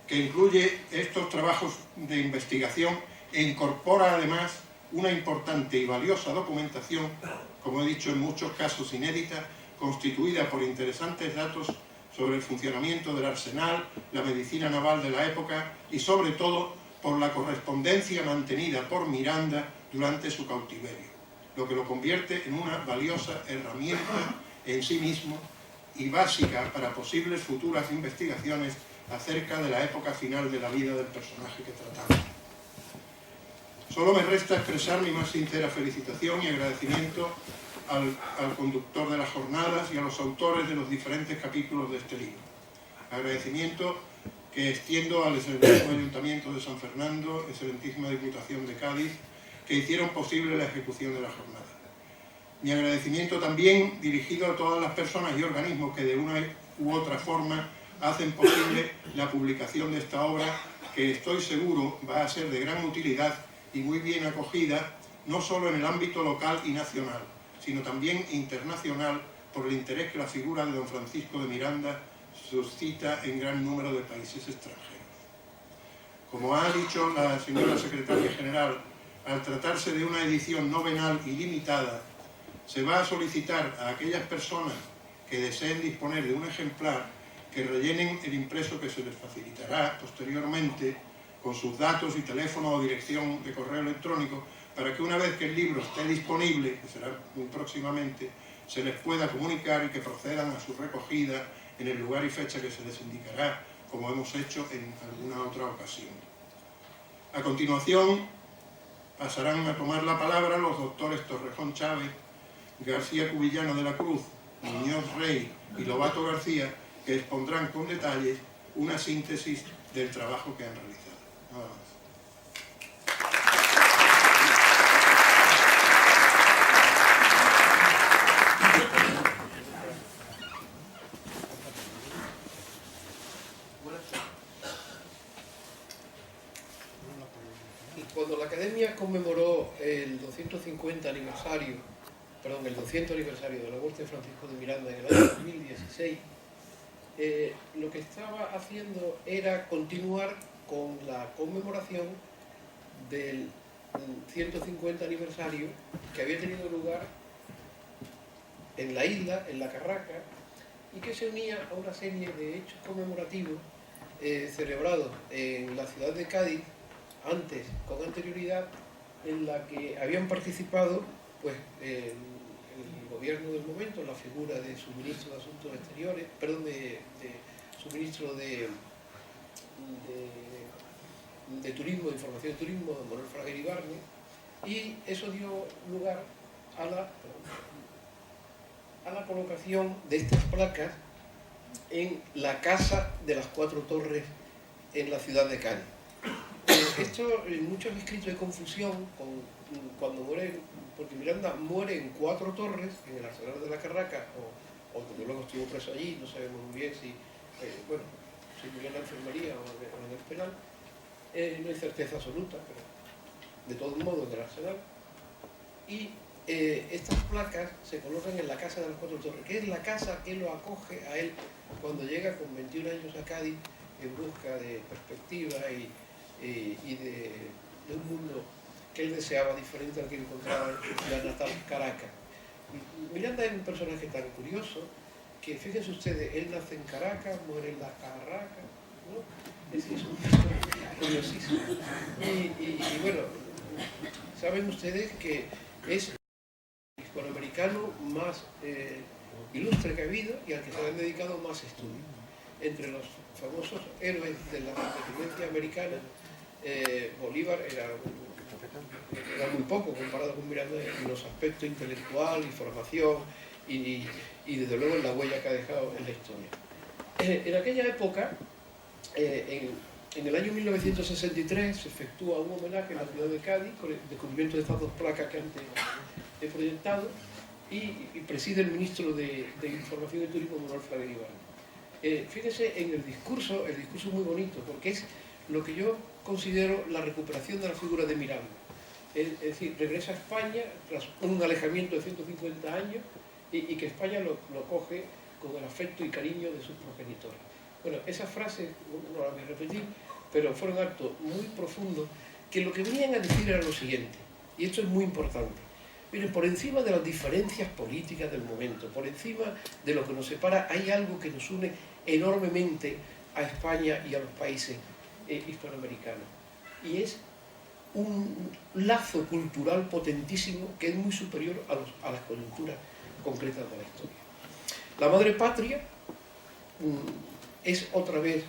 que incluye estos trabajos de investigación e incorpora además una importante y valiosa documentación, como he dicho, en muchos casos inédita, constituida por interesantes datos sobre el funcionamiento del arsenal, la medicina naval de la época y sobre todo por la correspondencia mantenida por Miranda durante su cautiverio, lo que lo convierte en una valiosa herramienta en sí mismo y básica para posibles futuras investigaciones acerca de la época final de la vida del personaje que tratamos. Solo me resta expresar mi más sincera felicitación y agradecimiento al conductor de las jornadas y a los autores de los diferentes capítulos de este libro. Agradecimiento que extiendo al excelentísimo Ayuntamiento de San Fernando, excelentísima Diputación de Cádiz, que hicieron posible la ejecución de la jornada. Mi agradecimiento también dirigido a todas las personas y organismos que de una u otra forma hacen posible la publicación de esta obra, que estoy seguro va a ser de gran utilidad y muy bien acogida, no solo en el ámbito local y nacional, sino también internacional, por el interés que la figura de don Francisco de Miranda suscita en gran número de países extranjeros. Como ha dicho la señora Secretaria General, al tratarse de una edición no venal y limitada, se va a solicitar a aquellas personas que deseen disponer de un ejemplar que rellenen el impreso que se les facilitará posteriormente con sus datos y teléfono o dirección de correo electrónico, para que una vez que el libro esté disponible, que será muy próximamente, se les pueda comunicar y que procedan a su recogida en el lugar y fecha que se les indicará, como hemos hecho en alguna otra ocasión. A continuación, pasarán a tomar la palabra los doctores Torrejón Chávez, García Cubillana de la Cruz, Muñoz Rey y Lobato García, que expondrán con detalle una síntesis del trabajo que han realizado. Nada más. cuando la Academia conmemoró el 250 aniversario, perdón, el 200 aniversario de la muerte de Francisco de Miranda en el año 2016, lo que estaba haciendo era continuar con la conmemoración del 150 aniversario que había tenido lugar en la isla, en la Carraca, y que se unía a una serie de hechos conmemorativos celebrados en la ciudad de Cádiz antes, con anterioridad, en la que habían participado pues, el gobierno del momento, la figura de su ministro de Asuntos Exteriores, perdón, de su ministro de Turismo, de Información y Turismo, don Manuel Fraga Iribarne, y eso dio lugar a la colocación de estas placas en la Casa de las Cuatro Torres en la ciudad de Cádiz. Esto, en muchos escritos de confusión cuando muere, porque Miranda muere en Cuatro Torres, en el Arsenal de la Carraca, o desde luego estuvo preso allí, no sabemos muy bien si murió en la enfermería o en el penal, no hay certeza absoluta, pero de todos modos en el Arsenal. Y estas placas se colocan en la Casa de las Cuatro Torres, que es la casa que lo acoge a él cuando llega con 21 años a Cádiz en busca de perspectiva y de un mundo que él deseaba diferente al que encontraba en su ciudad natal, Caracas. Miranda es un personaje tan curioso que, fíjense ustedes, él nace en Caracas, muere en la Carraca, ¿no? Es un personaje curiosísimo. Y bueno, saben ustedes que es el hispanoamericano más ilustre que ha habido y al que se le han dedicado más estudios. Entre los famosos héroes de la independencia americana, Bolívar era muy poco comparado con Miranda en los aspectos intelectual y formación y desde luego en la huella que ha dejado en la historia. En aquella época, en el año 1963, se efectúa un homenaje en la ciudad de Cádiz con el descubrimiento de estas dos placas que antes he proyectado y preside el ministro de Información y Turismo, Manuel Fraga Iribarne. Fíjense en el discurso es muy bonito, porque es lo que yo considero la recuperación de la figura de Miranda. Es decir, regresa a España tras un alejamiento de 150 años y que España lo coge con el afecto y cariño de sus progenitores. Bueno, esas frases, no las voy a repetir, pero fueron actos muy profundos que lo que venían a decir era lo siguiente, y esto es muy importante. Miren, por encima de las diferencias políticas del momento, por encima de lo que nos separa, hay algo que nos une enormemente a España y a los países hispanoamericanos. Y es un lazo cultural potentísimo que es muy superior a las coyunturas concretas de la historia. La madre patria es otra vez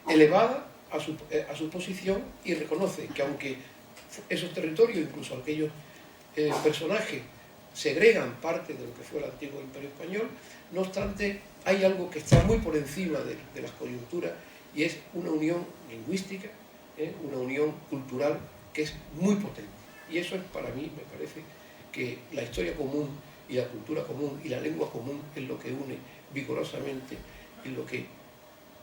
elevada a su posición y reconoce que aunque esos territorios, incluso aquellos personajes, segregan parte de lo que fue el antiguo Imperio Español, no obstante hay algo que está muy por encima de las coyunturas y es una unión lingüística, una unión cultural que es muy potente. Y eso es, para mí, me parece que la historia común y la cultura común y la lengua común es lo que une vigorosamente y lo que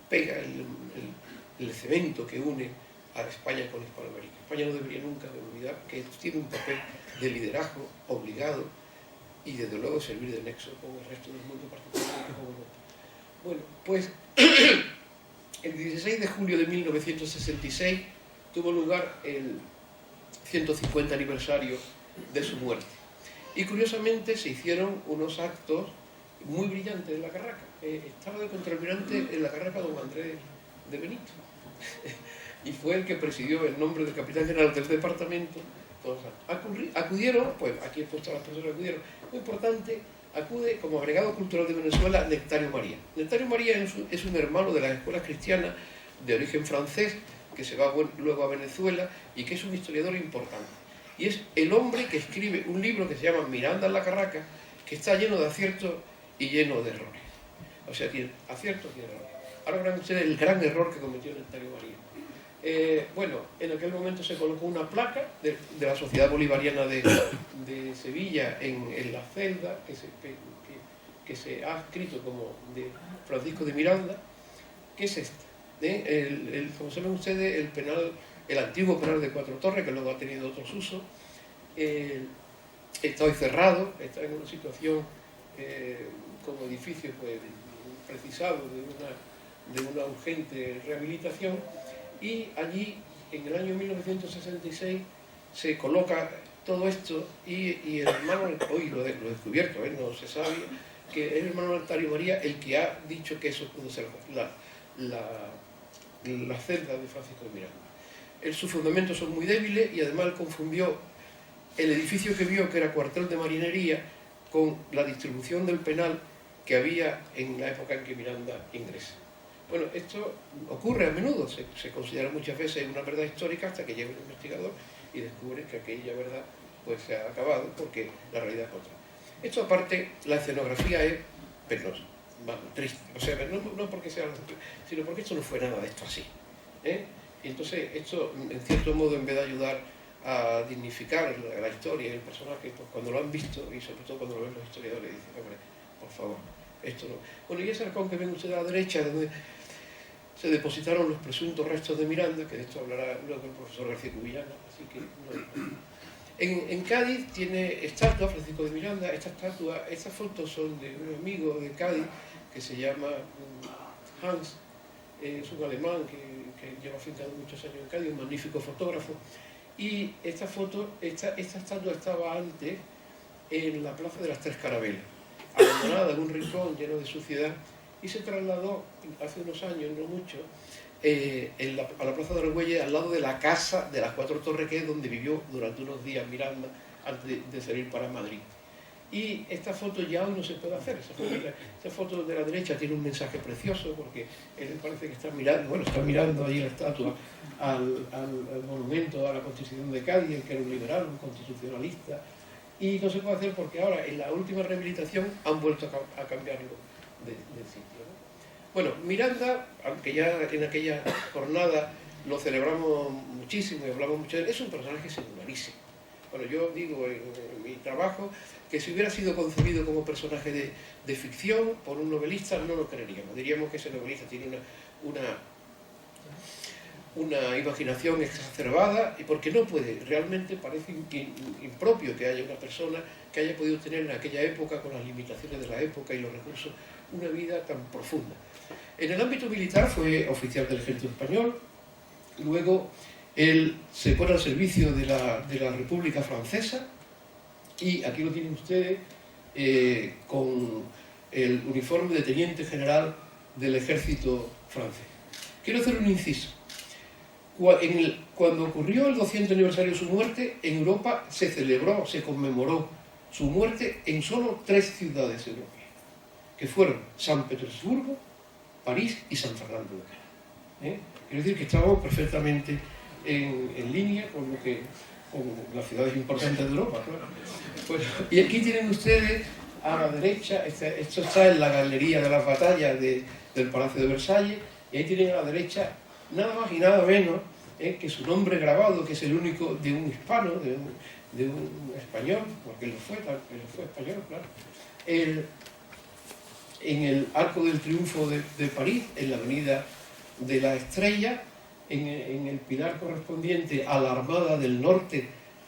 pega el cemento que une a España con Hispanoamérica. España no debería nunca de olvidar que tiene un papel de liderazgo obligado y desde luego servir de nexo con el resto del mundo, particularmente con Europa. Bueno, pues el 16 de julio de 1966 tuvo lugar el 150 aniversario de su muerte. Y curiosamente se hicieron unos actos muy brillantes en la Carraca. Estaba de contraalmirante en la Carraca don Andrés de Benito. Y fue el que presidió en nombre del capitán general del departamento. Acudieron, pues aquí he puesto a las personas que acudieron. Muy importante, acude como agregado cultural de Venezuela Nectario María. Nectario María es un hermano de las escuelas cristianas de origen francés que se va luego a Venezuela y que es un historiador importante. Y es el hombre que escribe un libro que se llama Miranda en la Carraca, que está lleno de aciertos y lleno de errores. O sea, tiene aciertos y errores. Ahora verán ustedes el gran error que cometió Nectario María. Bueno, en aquel momento se colocó una placa de la Sociedad Bolivariana de Sevilla en la celda que se ha escrito como de Francisco de Miranda, que es esta. Como saben ustedes, el penal el antiguo penal de Cuatro Torres, que luego ha tenido otros usos. Está hoy cerrado, está en una situación como edificio pues, precisado de una urgente rehabilitación, y allí en el año 1966 se coloca todo esto y el hermano, hoy lo he descubierto, no se sabía, que es el hermano Altario María el que ha dicho que eso pudo ser la celda de Francisco de Miranda. Sus fundamentos son muy débiles y además él confundió el edificio que vio, que era cuartel de marinería, con la distribución del penal que había en la época en que Miranda ingresa. Bueno, esto ocurre a menudo, se considera muchas veces una verdad histórica hasta que llega un investigador y descubre que aquella verdad pues, se ha acabado porque la realidad es otra. Esto aparte, la escenografía es penosa, triste, o sea, no porque sea, sino porque esto no fue nada de esto así. Y entonces esto, en cierto modo, en vez de ayudar a dignificar la historia y el personaje, pues cuando lo han visto, y sobre todo cuando lo ven los historiadores, dicen, hombre, por favor, esto no. Bueno, y ese arcón que ven ustedes a la derecha, donde se depositaron los presuntos restos de Miranda, que de esto hablará luego el profesor García Cubillana, así que no. En Cádiz tiene estatua Francisco de Miranda. Estas fotos son de un amigo de Cádiz que se llama Hans, es un alemán que lleva afincado muchos años en Cádiz, un magnífico fotógrafo. Y esta estatua estaba antes en la Plaza de las Tres Carabelas, abandonada en un rincón lleno de suciedad, y se trasladó hace unos años, no mucho, a la Plaza de Argüelles, al lado de la casa de las Cuatro Torres, que es donde vivió durante unos días Miranda antes de salir para Madrid. Y esta foto ya hoy no se puede hacer. Esa foto de la derecha tiene un mensaje precioso, porque él parece que está mirando allí la estatua al monumento a la Constitución de Cádiz, el que era un liberal, un constitucionalista, y no se puede hacer porque ahora en la última rehabilitación han vuelto a cambiarlo de sitio, ¿no? Bueno, Miranda, aunque ya en aquella jornada lo celebramos muchísimo y hablamos mucho de él, es un personaje singularísimo. Bueno, yo digo en mi trabajo que si hubiera sido concebido como personaje de ficción por un novelista, no lo creeríamos. Diríamos que ese novelista tiene una imaginación exacerbada, y porque no puede, realmente parece impropio que haya una persona que haya podido tener en aquella época, con las limitaciones de la época y los recursos, una vida tan profunda. En el ámbito militar fue oficial del ejército español, luego él se pone al servicio de la República Francesa, y aquí lo tienen ustedes con el uniforme de teniente general del ejército francés. Quiero hacer un inciso. Cuando ocurrió el 200 aniversario de su muerte, en Europa se celebró, se conmemoró su muerte en solo 3 ciudades europeas, que fueron San Petersburgo, París y San Fernando de Cana. Quiero decir que estábamos perfectamente en línea con las ciudades importantes de Europa, claro. Pues, y aquí tienen ustedes a la derecha, esto está en la galería de las batallas del Palacio de Versalles, y ahí tienen a la derecha nada más y nada menos que su nombre grabado, que es el único de un hispano, de un español, porque él fue español, claro. En el Arco del Triunfo de París, en la Avenida de la Estrella, en el pilar correspondiente a la Armada del Norte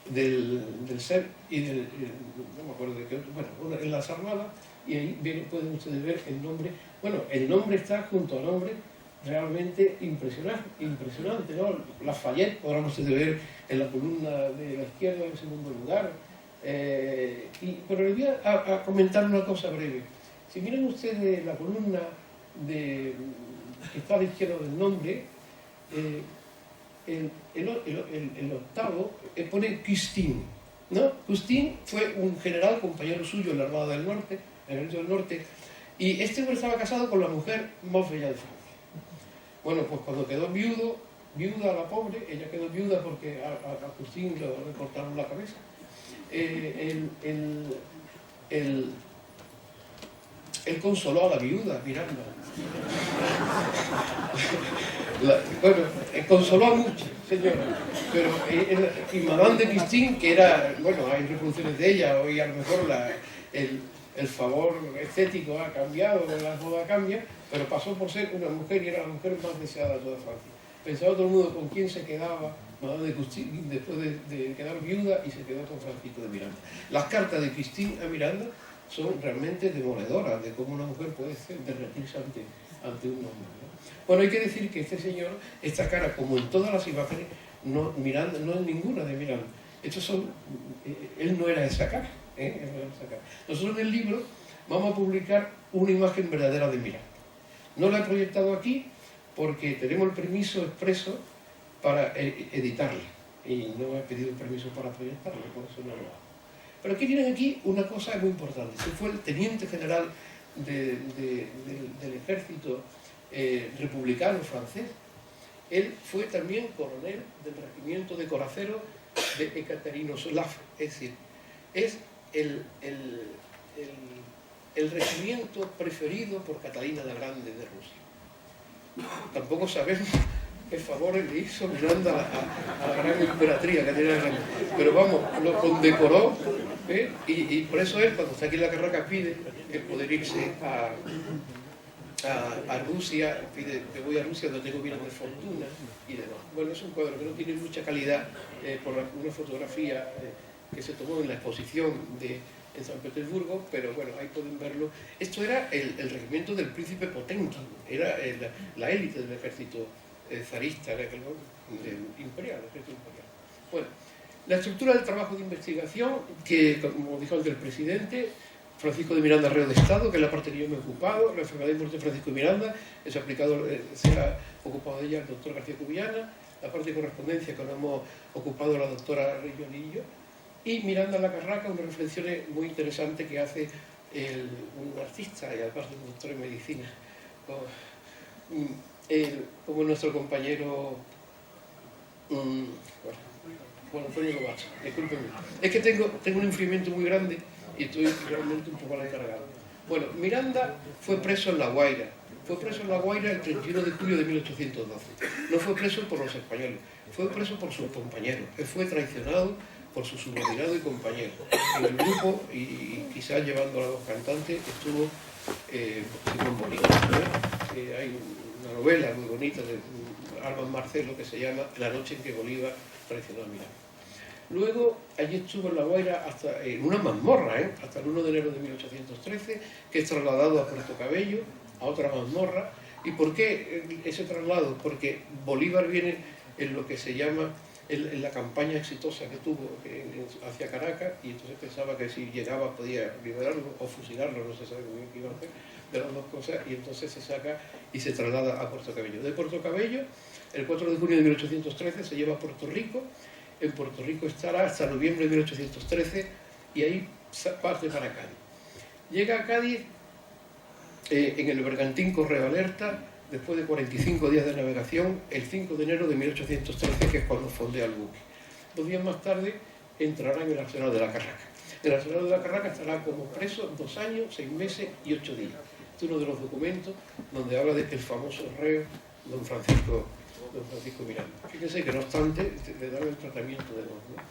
del SER y no me acuerdo de qué otro, bueno, en las Armadas, y ahí pueden ustedes ver el nombre. Bueno, el nombre está junto al nombre realmente impresionante, ¿no? Lafayette, podrán ustedes ver en la columna de la izquierda, en segundo lugar. Pero les voy a comentar una cosa breve. Si miran ustedes la columna que está a la izquierda del nombre, el octavo pone Custine, ¿no? Custine fue un general compañero suyo en la Armada del Norte, en el Ejército del Norte, y este hombre estaba casado con la mujer más bella de Francia. Bueno, pues cuando quedó viuda la pobre, ella quedó viuda porque a Custine le cortaron la cabeza. Él consoló a la viuda, Miranda. Bueno, consoló a muchas, señora. Pero, y Madame de Custine, que era, bueno, hay reproducciones de ella, hoy a lo mejor el favor estético ha cambiado, la moda cambia, pero pasó por ser una mujer y era la mujer más deseada de toda Francia. Pensaba todo el mundo con quién se quedaba Madame de Custine después de quedar viuda, y se quedó con Francisco de Miranda. Las cartas de Custine a Miranda son realmente demoledoras de cómo una mujer puede derretirse ante un hombre, ¿no? Bueno, hay que decir que este señor, esta cara, como en todas las imágenes, Miranda, no es ninguna de Miranda. Él no era esa cara, Él no era esa cara. Nosotros en el libro vamos a publicar una imagen verdadera de Miranda. No la he proyectado aquí porque tenemos el permiso expreso para editarla, y no he pedido el permiso para proyectarla, por eso no lo hago. Pero aquí tienen aquí una cosa muy importante. Este fue el teniente general del ejército republicano francés. Él fue también coronel del regimiento de coraceros de Ekaterinoslav, es decir, es el regimiento preferido por Catalina la Grande de Rusia. Tampoco sabemos qué favores le hizo Miranda a la gran emperatriz Catalina la Grande, pero vamos, lo condecoró, y por eso él, cuando está aquí en la Carraca, pide el poder irse a Rusia, pide que voy a Rusia donde tengo bienes de fortuna y demás. Bueno, es un cuadro que no tiene mucha calidad por una fotografía que se tomó en la exposición en San Petersburgo, pero bueno, ahí pueden verlo. Esto era el regimiento del príncipe Potenkin, era la élite del ejército zarista, imperial, el ejército imperial. Bueno, la estructura del trabajo de investigación, que como dijo antes el presidente, Francisco de Miranda, reo de Estado, que es la parte que yo me he ocupado, la enfermedad y muerte de Francisco de Miranda, se ha ocupado de ella el doctor García Cubillana, la parte de correspondencia que nos hemos ocupado la doctora Reyolillo, y Miranda en la Carraca, unas reflexiones muy interesantes que hace un artista y además un doctor en medicina, como nuestro compañero Juan Antonio Lobato, discúlpenme. Es que tengo un enfriamiento muy grande y estoy realmente un poco alargado. Bueno, Miranda fue preso en La Guaira. Fue preso en La Guaira el 31 de julio de 1812. No fue preso por los españoles, fue preso por sus compañeros. Él fue traicionado por su subordinado y compañero. En el grupo, y quizás llevando a los cantantes, estuvo Simón Bolívar. Hay una novela muy bonita de Alban Marcelo que se llama La noche en que Bolívar traicionó a Miranda. Luego, allí estuvo en La Guaira en una mazmorra, hasta el 1 de enero de 1813, que es trasladado a Puerto Cabello, a otra mazmorra. ¿Y por qué ese traslado? Porque Bolívar viene en lo que se llama, en la campaña exitosa que tuvo hacia Caracas, y entonces pensaba que si llegaba podía liberarlo o fusilarlo, no se sabe muy bien qué iba a hacer, de las dos cosas, y entonces se saca y se traslada a Puerto Cabello. De Puerto Cabello, el 4 de junio de 1813, se lleva a Puerto Rico. En Puerto Rico estará hasta noviembre de 1813 y ahí parte para Cádiz. Llega a Cádiz en el bergantín Correo Alerta, después de 45 días de navegación, el 5 de enero de 1813, que es cuando fondea el buque. 2 días más tarde entrará en el arsenal de la Carraca. En el arsenal de la Carraca estará como preso 2 años, 6 meses y 8 días. Este es uno de los documentos donde habla del famoso reo don Francisco Miranda. Fíjense que no obstante le dan el tratamiento de dos, ¿no?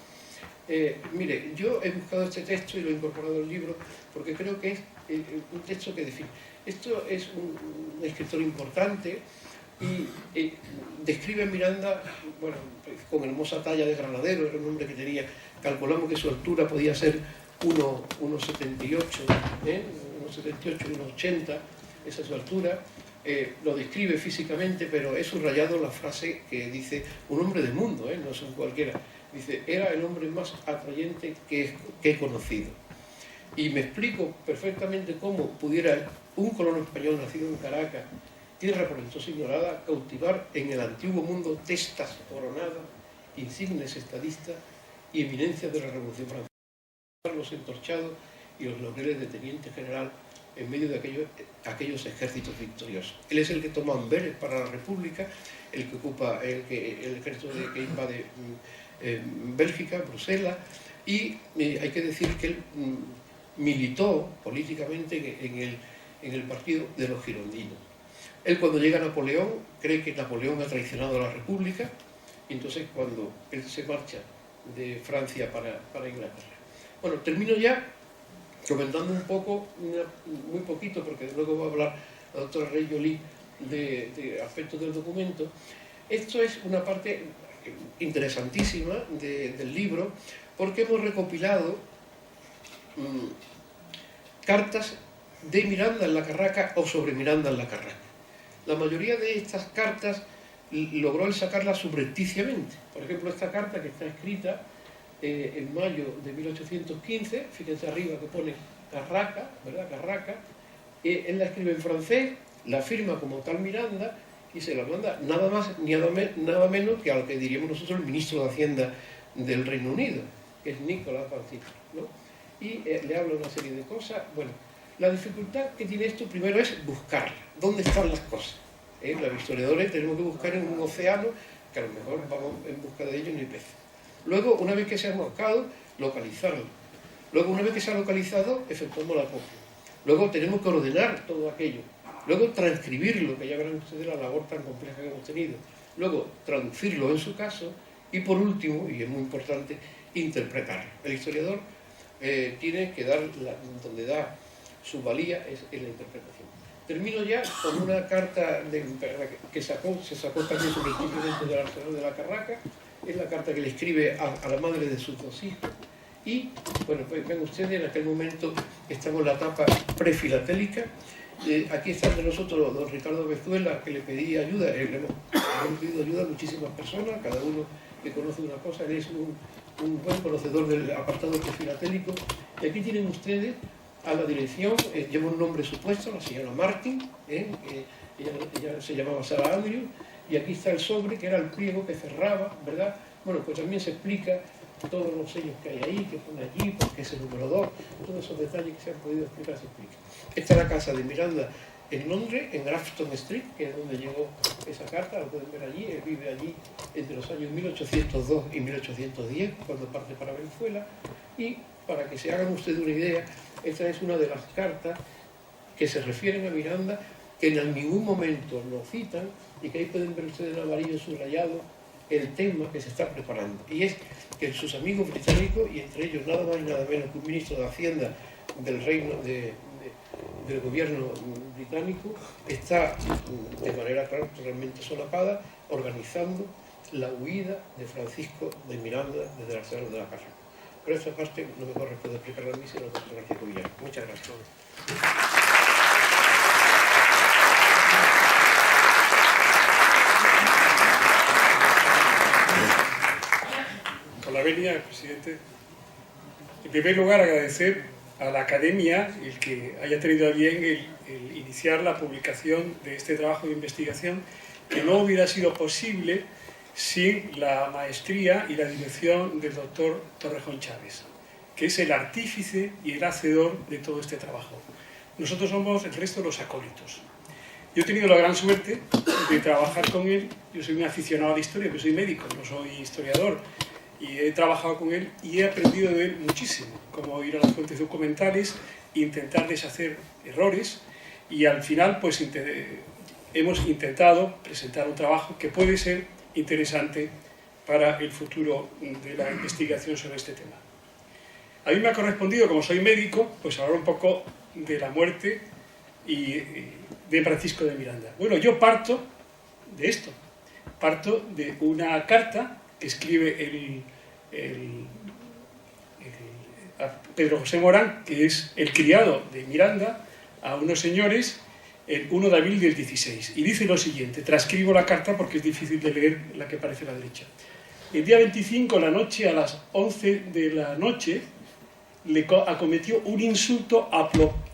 Mire, yo he buscado este texto y lo he incorporado al libro porque creo que es un texto que define. Esto es un escritor importante y describe a Miranda, bueno, con hermosa talla de granadero, era un hombre que tenía, calculamos que su altura podía ser 1,78, 1,80, esa es su altura. Lo describe físicamente, pero he subrayado la frase que dice un hombre del mundo, no es un cualquiera. Dice, era el hombre más atrayente que he conocido. Y me explico perfectamente cómo pudiera un colono español nacido en Caracas, tierra por entonces ignorada, cautivar en el antiguo mundo testas coronadas, insignes estadistas y eminencias de la Revolución Francesa, los entorchados y los laureles de teniente general en medio de aquellos ejércitos victoriosos. Él es el que toma Amberes para la República, el que ocupa el ejército que invade Bélgica, Bruselas, y hay que decir que él militó políticamente en el partido de los girondinos. Él, cuando llega a Napoleón, cree que Napoleón ha traicionado a la República, y entonces cuando él se marcha de Francia para Inglaterra. Bueno, termino ya comentando un poco, muy poquito, porque luego va a hablar la doctora Reyolí de aspectos del documento. Esto es una parte interesantísima del libro, porque hemos recopilado cartas de Miranda en la Carraca o sobre Miranda en la Carraca. La mayoría de estas cartas logró él sacarlas subrepticiamente. Por ejemplo, esta carta que está escrita en mayo de 1815, fíjense arriba que pone Carraca, ¿verdad? Carraca. Él la escribe en francés, la firma como tal Miranda y se la manda nada más ni nada menos que a lo que diríamos nosotros el ministro de Hacienda del Reino Unido, que es Nicolás Francisco, ¿no? Y le habla una serie de cosas. Bueno, la dificultad que tiene esto primero es buscarla. ¿Dónde están las cosas? Los historiadores tenemos que buscar en un océano que a lo mejor vamos en busca de ellos ni peces. Luego, una vez que se ha buscado, localizarlo. Luego, una vez que se ha localizado, efectuamos la copia. Luego tenemos que ordenar todo aquello. Luego transcribirlo, que ya verán ustedes la labor tan compleja que hemos tenido. Luego traducirlo en su caso. Y por último, y es muy importante, interpretarlo. El historiador tiene que dar, donde da su valía es en la interpretación. Termino ya con una carta que se sacó también sobre el título del Arsenal de la Carraca. Es la carta que le escribe a la madre de sus dos hijos. Y, bueno, pues ven ustedes, en aquel momento estamos en la etapa prefilatélica. Aquí está entre nosotros don Ricardo Bezuela, que le pedí ayuda. Le hemos pedido ayuda a muchísimas personas, cada uno que conoce una cosa. Él es un buen conocedor del apartado prefilatélico. Y aquí tienen ustedes a la dirección, lleva un nombre supuesto, la señora Martin, ella se llamaba Sara Andrew, y aquí está el sobre, que era el pliego que cerraba, ¿verdad? Bueno, pues también se explica todos los sellos que hay ahí, que pone allí, porque es el número 2, todos esos detalles que se han podido explicar, se explica. Esta es la casa de Miranda en Londres, en Grafton Street, que es donde llegó esa carta, lo pueden ver allí. Él vive allí entre los años 1802 y 1810, cuando parte para Venezuela. Y para que se hagan ustedes una idea, esta es una de las cartas que se refieren a Miranda, que en ningún momento lo citan, y que ahí pueden ver ustedes en amarillo subrayado el tema que se está preparando. Y es que sus amigos británicos, y entre ellos nada más y nada menos que un ministro de Hacienda del Reino del gobierno británico, está de manera realmente solapada organizando la huida de Francisco de Miranda desde el Arsenal de la Carraca. Pero esta parte no me corresponde explicarla a mí, sino al doctor García Covillán. Muchas gracias. Con la venia, presidente. En primer lugar, agradecer a la Academia el que haya tenido a bien el iniciar la publicación de este trabajo de investigación, que no hubiera sido posible sin la maestría y la dirección del doctor Torrejón Chávez, que es el artífice y el hacedor de todo este trabajo. Nosotros somos el resto los acólitos. Yo he tenido la gran suerte de trabajar con él. Yo soy un aficionado a la historia, pero soy médico, no soy historiador, y he trabajado con él y he aprendido de él muchísimo, como ir a las fuentes documentales, intentar deshacer errores, y al final pues hemos intentado presentar un trabajo que puede ser interesante para el futuro de la investigación sobre este tema. A mí me ha correspondido, como soy médico, pues hablar un poco de la muerte y de Francisco de Miranda. Bueno, yo parto de esto, parto de una carta que escribe a Pedro José Morán, que es el criado de Miranda, a unos señores el 1 de abril del 16, y dice lo siguiente. Transcribo la carta porque es difícil de leer la que aparece a la derecha. El día 25, la noche, a las 11 de la noche, le acometió un insulto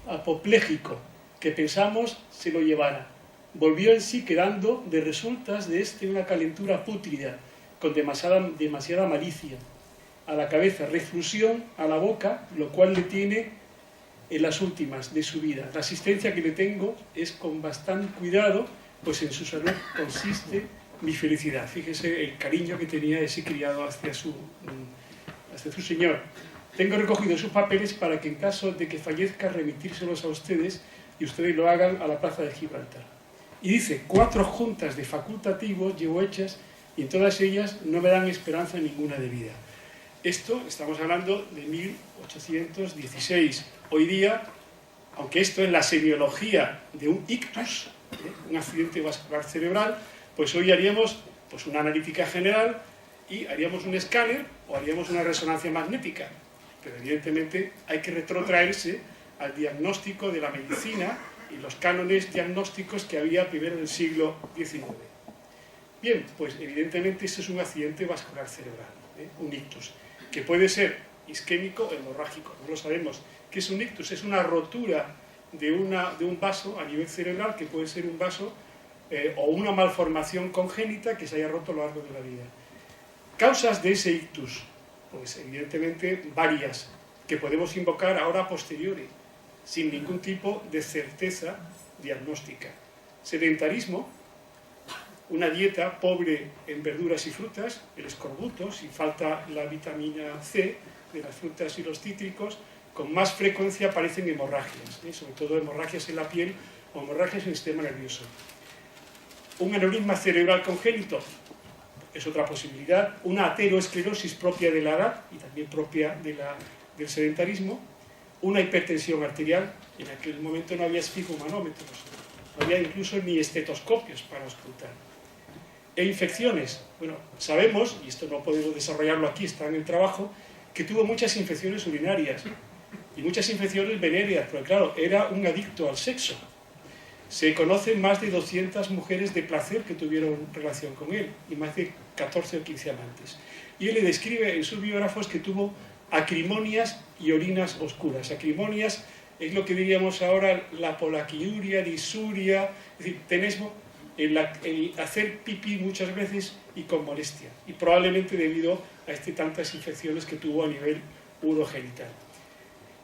apopléjico que pensamos se lo llevara. Volvió en sí quedando de resultas de una calentura pútrida, con demasiada malicia. A la cabeza refluxión, a la boca, lo cual le tiene en las últimas de su vida. La asistencia que le tengo es con bastante cuidado, pues en su salud consiste mi felicidad. Fíjese el cariño que tenía ese criado hacia su señor. Tengo recogido sus papeles para que en caso de que fallezca remitírselos a ustedes y ustedes lo hagan a la plaza de Gibraltar. Y dice, 4 juntas de facultativos llevo hechas y en todas ellas no me dan esperanza ninguna de vida. Esto, estamos hablando de 1816. Hoy día, aunque esto es la semiología de un ictus, un accidente vascular cerebral, pues hoy haríamos Pues una analítica general y haríamos un escáner o haríamos una resonancia magnética. Pero evidentemente hay que retrotraerse al diagnóstico de la medicina y los cánones diagnósticos que había primero del siglo XIX. Bien, pues evidentemente esto es un accidente vascular cerebral, un ictus, que puede ser isquémico o hemorrágico, no lo sabemos. ¿Qué es un ictus? Es una rotura de un vaso a nivel cerebral, que puede ser un vaso o una malformación congénita que se haya roto a lo largo de la vida. Causas de ese ictus, pues evidentemente varias, que podemos invocar ahora a posteriori, sin ningún tipo de certeza diagnóstica. Sedentarismo, una dieta pobre en verduras y frutas, el escorbuto, si falta la vitamina C de las frutas y los cítricos, con más frecuencia aparecen hemorragias, sobre todo hemorragias en la piel o hemorragias en el sistema nervioso. Un aneurisma cerebral congénito es otra posibilidad, una ateroesclerosis propia de la edad y también propia del sedentarismo, una hipertensión arterial. En aquel momento no había esfigmomanómetros, no había incluso ni estetoscopios para auscultar. E infecciones. Bueno, sabemos, y esto no podemos desarrollarlo aquí, está en el trabajo, que tuvo muchas infecciones urinarias y muchas infecciones venéreas, porque claro, era un adicto al sexo. Se conocen más de 200 mujeres de placer que tuvieron relación con él y más de 14 o 15 amantes. Y él le describe en sus biógrafos que tuvo acrimonias y orinas oscuras. Acrimonias es lo que diríamos ahora la polaquiuria, disuria, es decir, tenemos el hacer pipí muchas veces y con molestia, y probablemente debido a tantas infecciones que tuvo a nivel urogenital.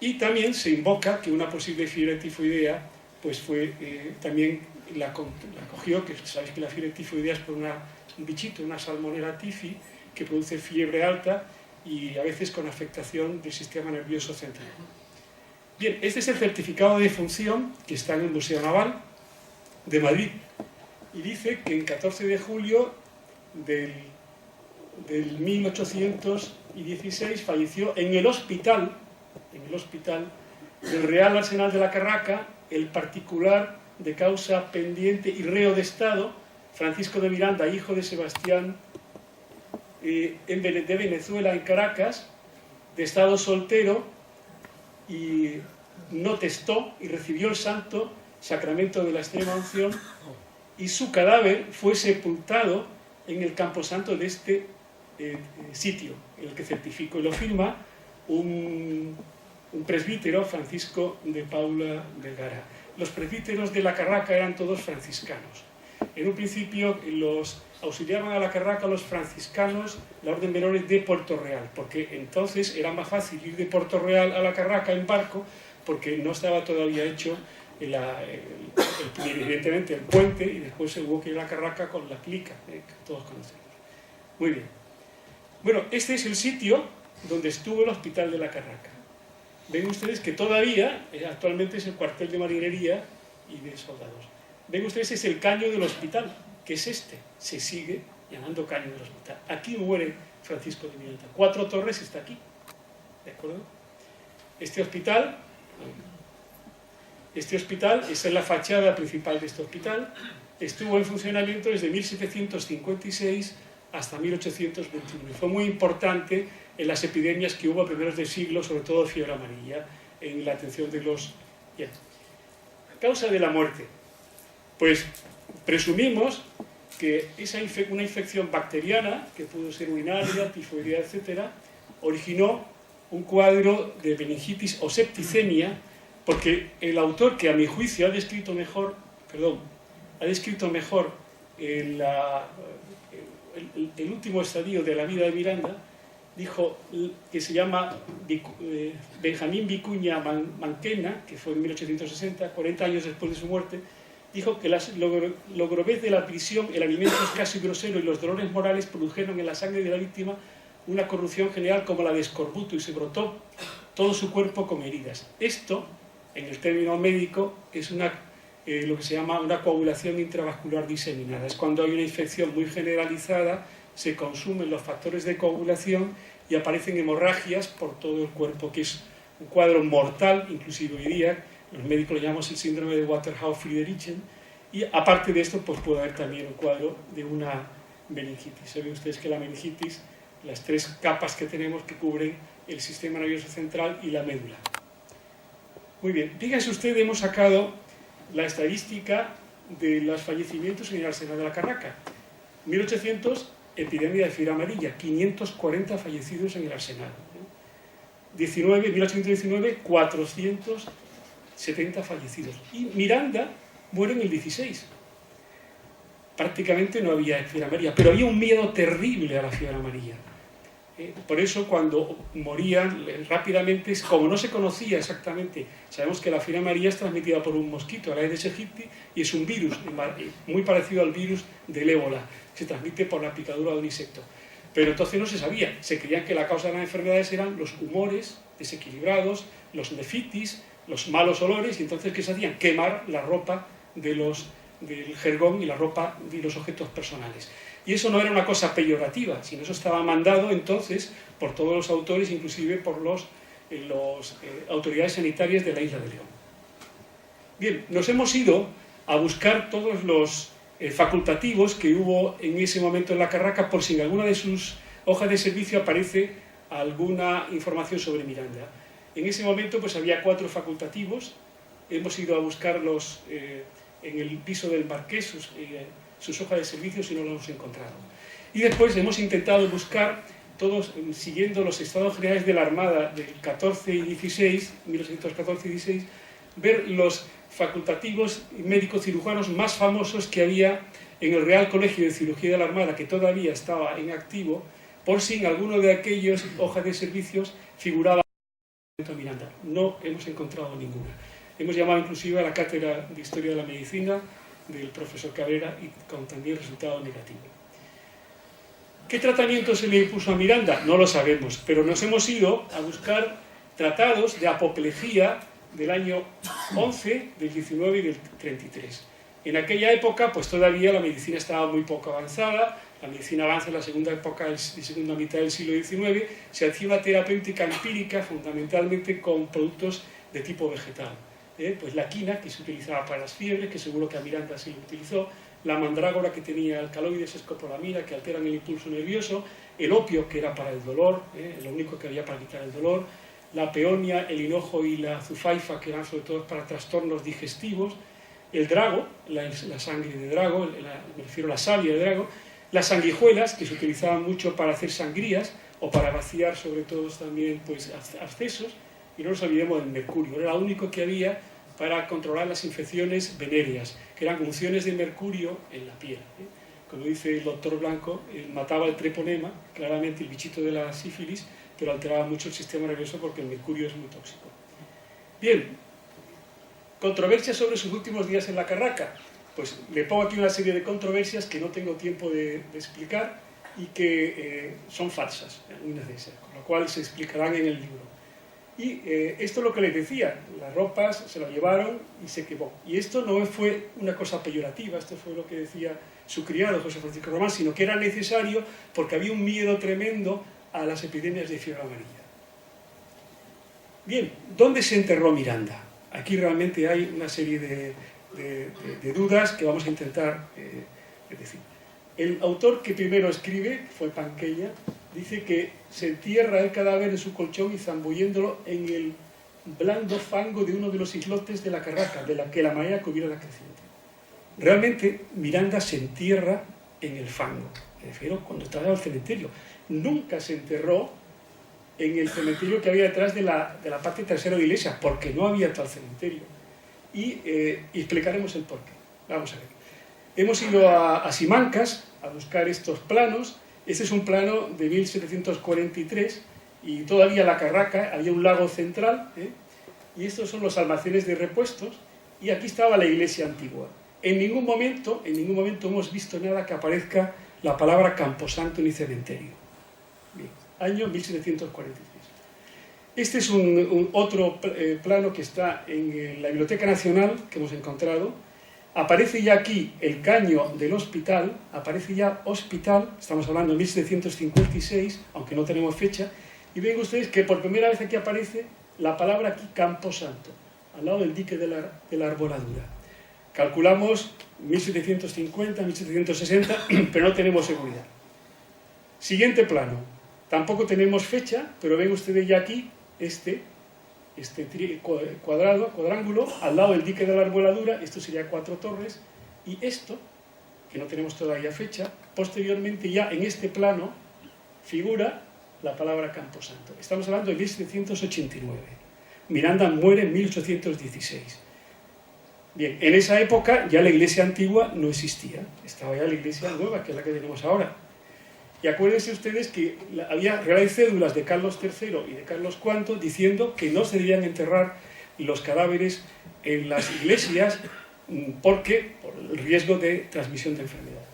Y también se invoca que una posible fiebre tifoidea pues fue también la cogió, que sabéis que la fiebre tifoidea es por un bichito, una Salmonella tifi, que produce fiebre alta y a veces con afectación del sistema nervioso central. Bien, este es el certificado de defunción que está en el Museo Naval de Madrid y dice que el 14 de julio del 1816 falleció en el hospital del Real Arsenal de la Carraca el particular de causa pendiente y reo de Estado, Francisco de Miranda, hijo de Sebastián de Venezuela, en Caracas, de estado soltero, y no testó y recibió el santo sacramento de la extrema unción, y su cadáver fue sepultado en el camposanto de este sitio, en el que certificó y lo firma un presbítero, Francisco de Paula Vergara. Los presbíteros de la Carraca eran todos franciscanos. En un principio los auxiliaban a la Carraca los franciscanos, la orden menores de Puerto Real, porque entonces era más fácil ir de Puerto Real a la Carraca en barco, porque no estaba todavía hecho evidentemente el puente, y después se hubo que ir a la Carraca con la clica, que todos conocemos. Muy bien. Bueno, este es el sitio donde estuvo el hospital de la Carraca. Ven ustedes que todavía, actualmente es el cuartel de marinería y de soldados. Ven ustedes, es el caño del hospital, que es este. Se sigue llamando caño del hospital. Aquí muere Francisco de Miranda. 4 Torres está aquí. ¿De acuerdo? Este hospital, esa es la fachada principal de este hospital. Estuvo en funcionamiento desde 1756 hasta 1821. Y fue muy importante en las epidemias que hubo a primeros del siglo, sobre todo fiebre amarilla, en la atención de los... Bien. Causa de la muerte. Pues presumimos que una infección bacteriana, que pudo ser urinaria, tifoidea, etc., originó un cuadro de meningitis o septicemia, porque el autor, que a mi juicio ha descrito mejor el último estadio de la vida de Miranda, dijo que se llama Benjamín Vicuña Manquena, que fue en 1860, 40 años después de su muerte, dijo que la logrovez de la prisión, el alimento escaso y grosero y los dolores morales produjeron en la sangre de la víctima una corrupción general como la de escorbuto, y se brotó todo su cuerpo con heridas. Esto, en el término médico, es lo que se llama una coagulación intravascular diseminada. Es cuando hay una infección muy generalizada, se consumen los factores de coagulación y aparecen hemorragias por todo el cuerpo, que es un cuadro mortal, inclusive hoy día, los médicos lo llamamos el síndrome de Waterhouse-Friedrichsen, y aparte de esto, pues puede haber también un cuadro de una meningitis. Saben ustedes que la meningitis, las 3 capas que tenemos que cubren el sistema nervioso central y la médula. Muy bien, fíjense ustedes, hemos sacado la estadística de los fallecimientos en el Arsenal de la Carraca. 1800, epidemia de fiebre amarilla, 540 fallecidos en el Arsenal. 1819, 470 fallecidos. Y Miranda muere en el 16. Prácticamente no había fiebre amarilla, pero había un miedo terrible a la fiebre amarilla. Por eso cuando morían rápidamente, como no se conocía exactamente, sabemos que la fiebre amarilla es transmitida por un mosquito, el Aedes aegypti, y es un virus muy parecido al virus del ébola, se transmite por la picadura de un insecto. Pero entonces no se sabía, se creía que la causa de las enfermedades eran los humores desequilibrados, los nefitis, los malos olores, y entonces ¿qué se hacían? Quemar la ropa del jergón y la ropa y los objetos personales. Y eso no era una cosa peyorativa, sino eso estaba mandado entonces por todos los autores, inclusive por las autoridades sanitarias de la isla de León. Bien, nos hemos ido a buscar todos los facultativos que hubo en ese momento en la Carraca, por si en alguna de sus hojas de servicio aparece alguna información sobre Miranda. En ese momento pues había 4 facultativos, hemos ido a buscarlos en el piso del Marqués, sus hojas de servicios, y no los hemos encontrado. Y después hemos intentado buscar, todos siguiendo los estados generales de la Armada del 14 y 16, 1814 y 16, ver los facultativos médicos cirujanos más famosos que había en el Real Colegio de Cirugía de la Armada, que todavía estaba en activo, por si en alguno de aquellos hojas de servicios figuraba Miranda. No hemos encontrado ninguna. Hemos llamado inclusive a la Cátedra de Historia de la Medicina del profesor Cabrera y con también resultado negativo. ¿Qué tratamiento se le puso a Miranda? No lo sabemos, pero nos hemos ido a buscar tratados de apoplejía del año 11, del 19 y del 33. En aquella época, pues todavía la medicina estaba muy poco avanzada, la medicina avanza en la segunda mitad del siglo XIX, se hacía una terapéutica empírica fundamentalmente con productos de tipo vegetal. Pues la quina, que se utilizaba para las fiebres, que seguro que a Miranda se lo utilizó, la mandrágora, que tenía alcaloides, escopolamina, que alteran el impulso nervioso, el opio, que era para el dolor, lo único que había para quitar el dolor, la peonia, el hinojo y la zufaifa, que eran sobre todo para trastornos digestivos, el drago, la sangre de drago, me refiero a la savia de drago, las sanguijuelas, que se utilizaban mucho para hacer sangrías o para vaciar sobre todo también pues, abscesos, y no nos olvidemos del mercurio, era lo único que había para controlar las infecciones venéreas, que eran unciones de mercurio en la piel. Como dice el doctor Blanco, mataba el treponema, claramente el bichito de la sífilis, pero alteraba mucho el sistema nervioso porque el mercurio es muy tóxico. Bien, controversias sobre sus últimos días en la Carraca. Pues le pongo aquí una serie de controversias que no tengo tiempo de explicar y que son falsas, algunas de esas, con lo cual se explicarán en el libro. Y esto es lo que les decía, las ropas se las llevaron y se quemó. Y esto no fue una cosa peyorativa, esto fue lo que decía su criado, José Francisco Román, sino que era necesario porque había un miedo tremendo a las epidemias de fiebre amarilla. Bien, ¿dónde se enterró Miranda? Aquí realmente hay una serie de dudas que vamos a intentar decir. El autor que primero escribe, fue Panqueña, dice que se entierra el cadáver en su colchón y zambulléndolo en el blando fango de uno de los islotes de la Carraca, de la que la marea cubriera la creciente. Realmente Miranda se entierra en el fango, me refiero cuando estaba en el cementerio. Nunca se enterró en el cementerio que había detrás de la parte trasera de la iglesia, porque no había tal cementerio. Y explicaremos el porqué. Vamos a ver. Hemos ido a Simancas a buscar estos planos. Este es un plano de 1743 y todavía la Carraca, había un lago central, y estos son los almacenes de repuestos, y aquí estaba la iglesia antigua. En ningún momento hemos visto nada que aparezca la palabra camposanto ni cementerio. Bien, año 1743. Este es otro plano que está en la Biblioteca Nacional que hemos encontrado. Aparece ya aquí el caño del hospital, aparece ya hospital, estamos hablando de 1756, aunque no tenemos fecha, y ven ustedes que por primera vez aquí aparece la palabra aquí Camposanto, al lado del dique de la Arboladura. Calculamos 1750, 1760, pero no tenemos seguridad. Siguiente plano. Tampoco tenemos fecha, pero ven ustedes ya aquí este cuadrángulo, al lado del dique de la Arboladura. Esto sería Cuatro Torres, y esto, que no tenemos todavía fecha, posteriormente ya en este plano figura la palabra Camposanto. Estamos hablando de 1789. Miranda muere en 1816. Bien, en esa época ya la iglesia antigua no existía, estaba ya la iglesia nueva, que es la que tenemos ahora. Y acuérdense ustedes que había reales cédulas de Carlos III y de Carlos IV diciendo que no se debían enterrar los cadáveres en las iglesias por el riesgo de transmisión de enfermedades.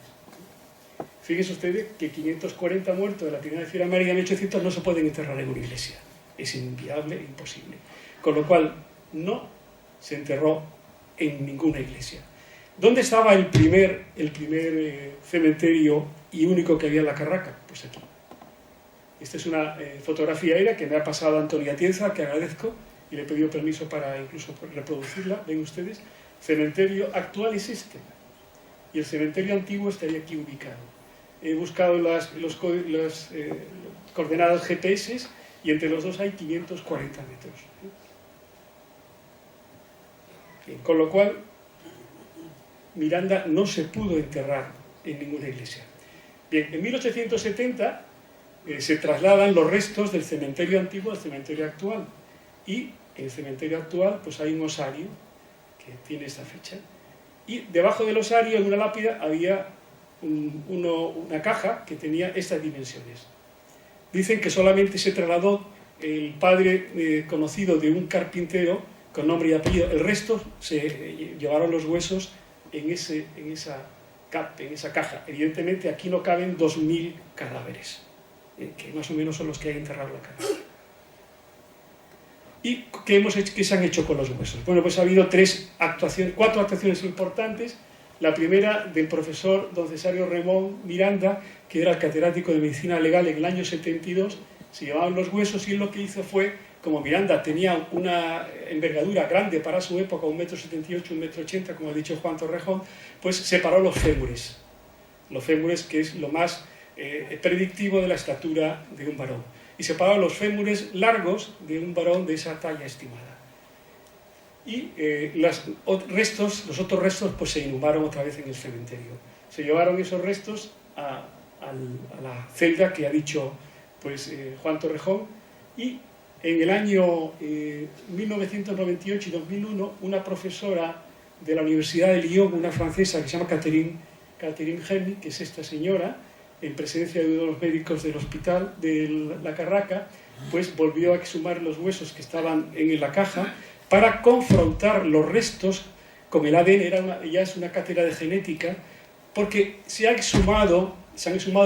Fíjense ustedes que 540 muertos de la primera fiebre amarilla en 1800 no se pueden enterrar en una iglesia. Es inviable e imposible. Con lo cual, no se enterró en ninguna iglesia. ¿Dónde estaba el primer cementerio y único que había en La Carraca? Pues aquí. Esta es una fotografía aérea que me ha pasado Antonio Atienza, que agradezco, y le he pedido permiso para incluso reproducirla. Ven ustedes, el cementerio actual es este, y el cementerio antiguo estaría aquí ubicado. He buscado las coordenadas GPS y entre los dos hay 540 metros. Bien, con lo cual, Miranda no se pudo enterrar en ninguna iglesia. Bien, en 1870 se trasladan los restos del cementerio antiguo al cementerio actual, y en el cementerio actual pues hay un osario que tiene esta fecha, y debajo del osario, en una lápida, había una caja que tenía estas dimensiones. Dicen que solamente se trasladó el padre conocido de un carpintero con nombre y apellido. El resto se llevaron los huesos en esa caja. Evidentemente aquí no caben 2000 cadáveres, que más o menos son los que hay enterrados en la caja. ¿Y qué se han hecho con los huesos? Bueno, pues ha habido cuatro actuaciones importantes. La primera del profesor don Cesario Remón Miranda, que era el catedrático de Medicina Legal en el año 72, se llevaban los huesos, y él lo que hizo fue, como Miranda tenía una envergadura grande para su época, 1,78 m, 1,80 m, como ha dicho Juan Torrejón, pues separó los fémures. Los fémures, que es lo más predictivo de la estatura de un varón. Y separó los fémures largos de un varón de esa talla estimada. Y los otros restos pues se inhumaron otra vez en el cementerio. Se llevaron esos restos a la celda que ha dicho pues, Juan Torrejón, y en el año 1998 y 2001 una profesora de la Universidad de Lyon, una francesa que se llama Catherine Henry, que es esta señora, en presencia de uno de los médicos del hospital de La Carraca, pues volvió a exhumar los huesos que estaban en la caja para confrontar los restos con el ADN. Ya es una cátedra de genética, porque se han exhumado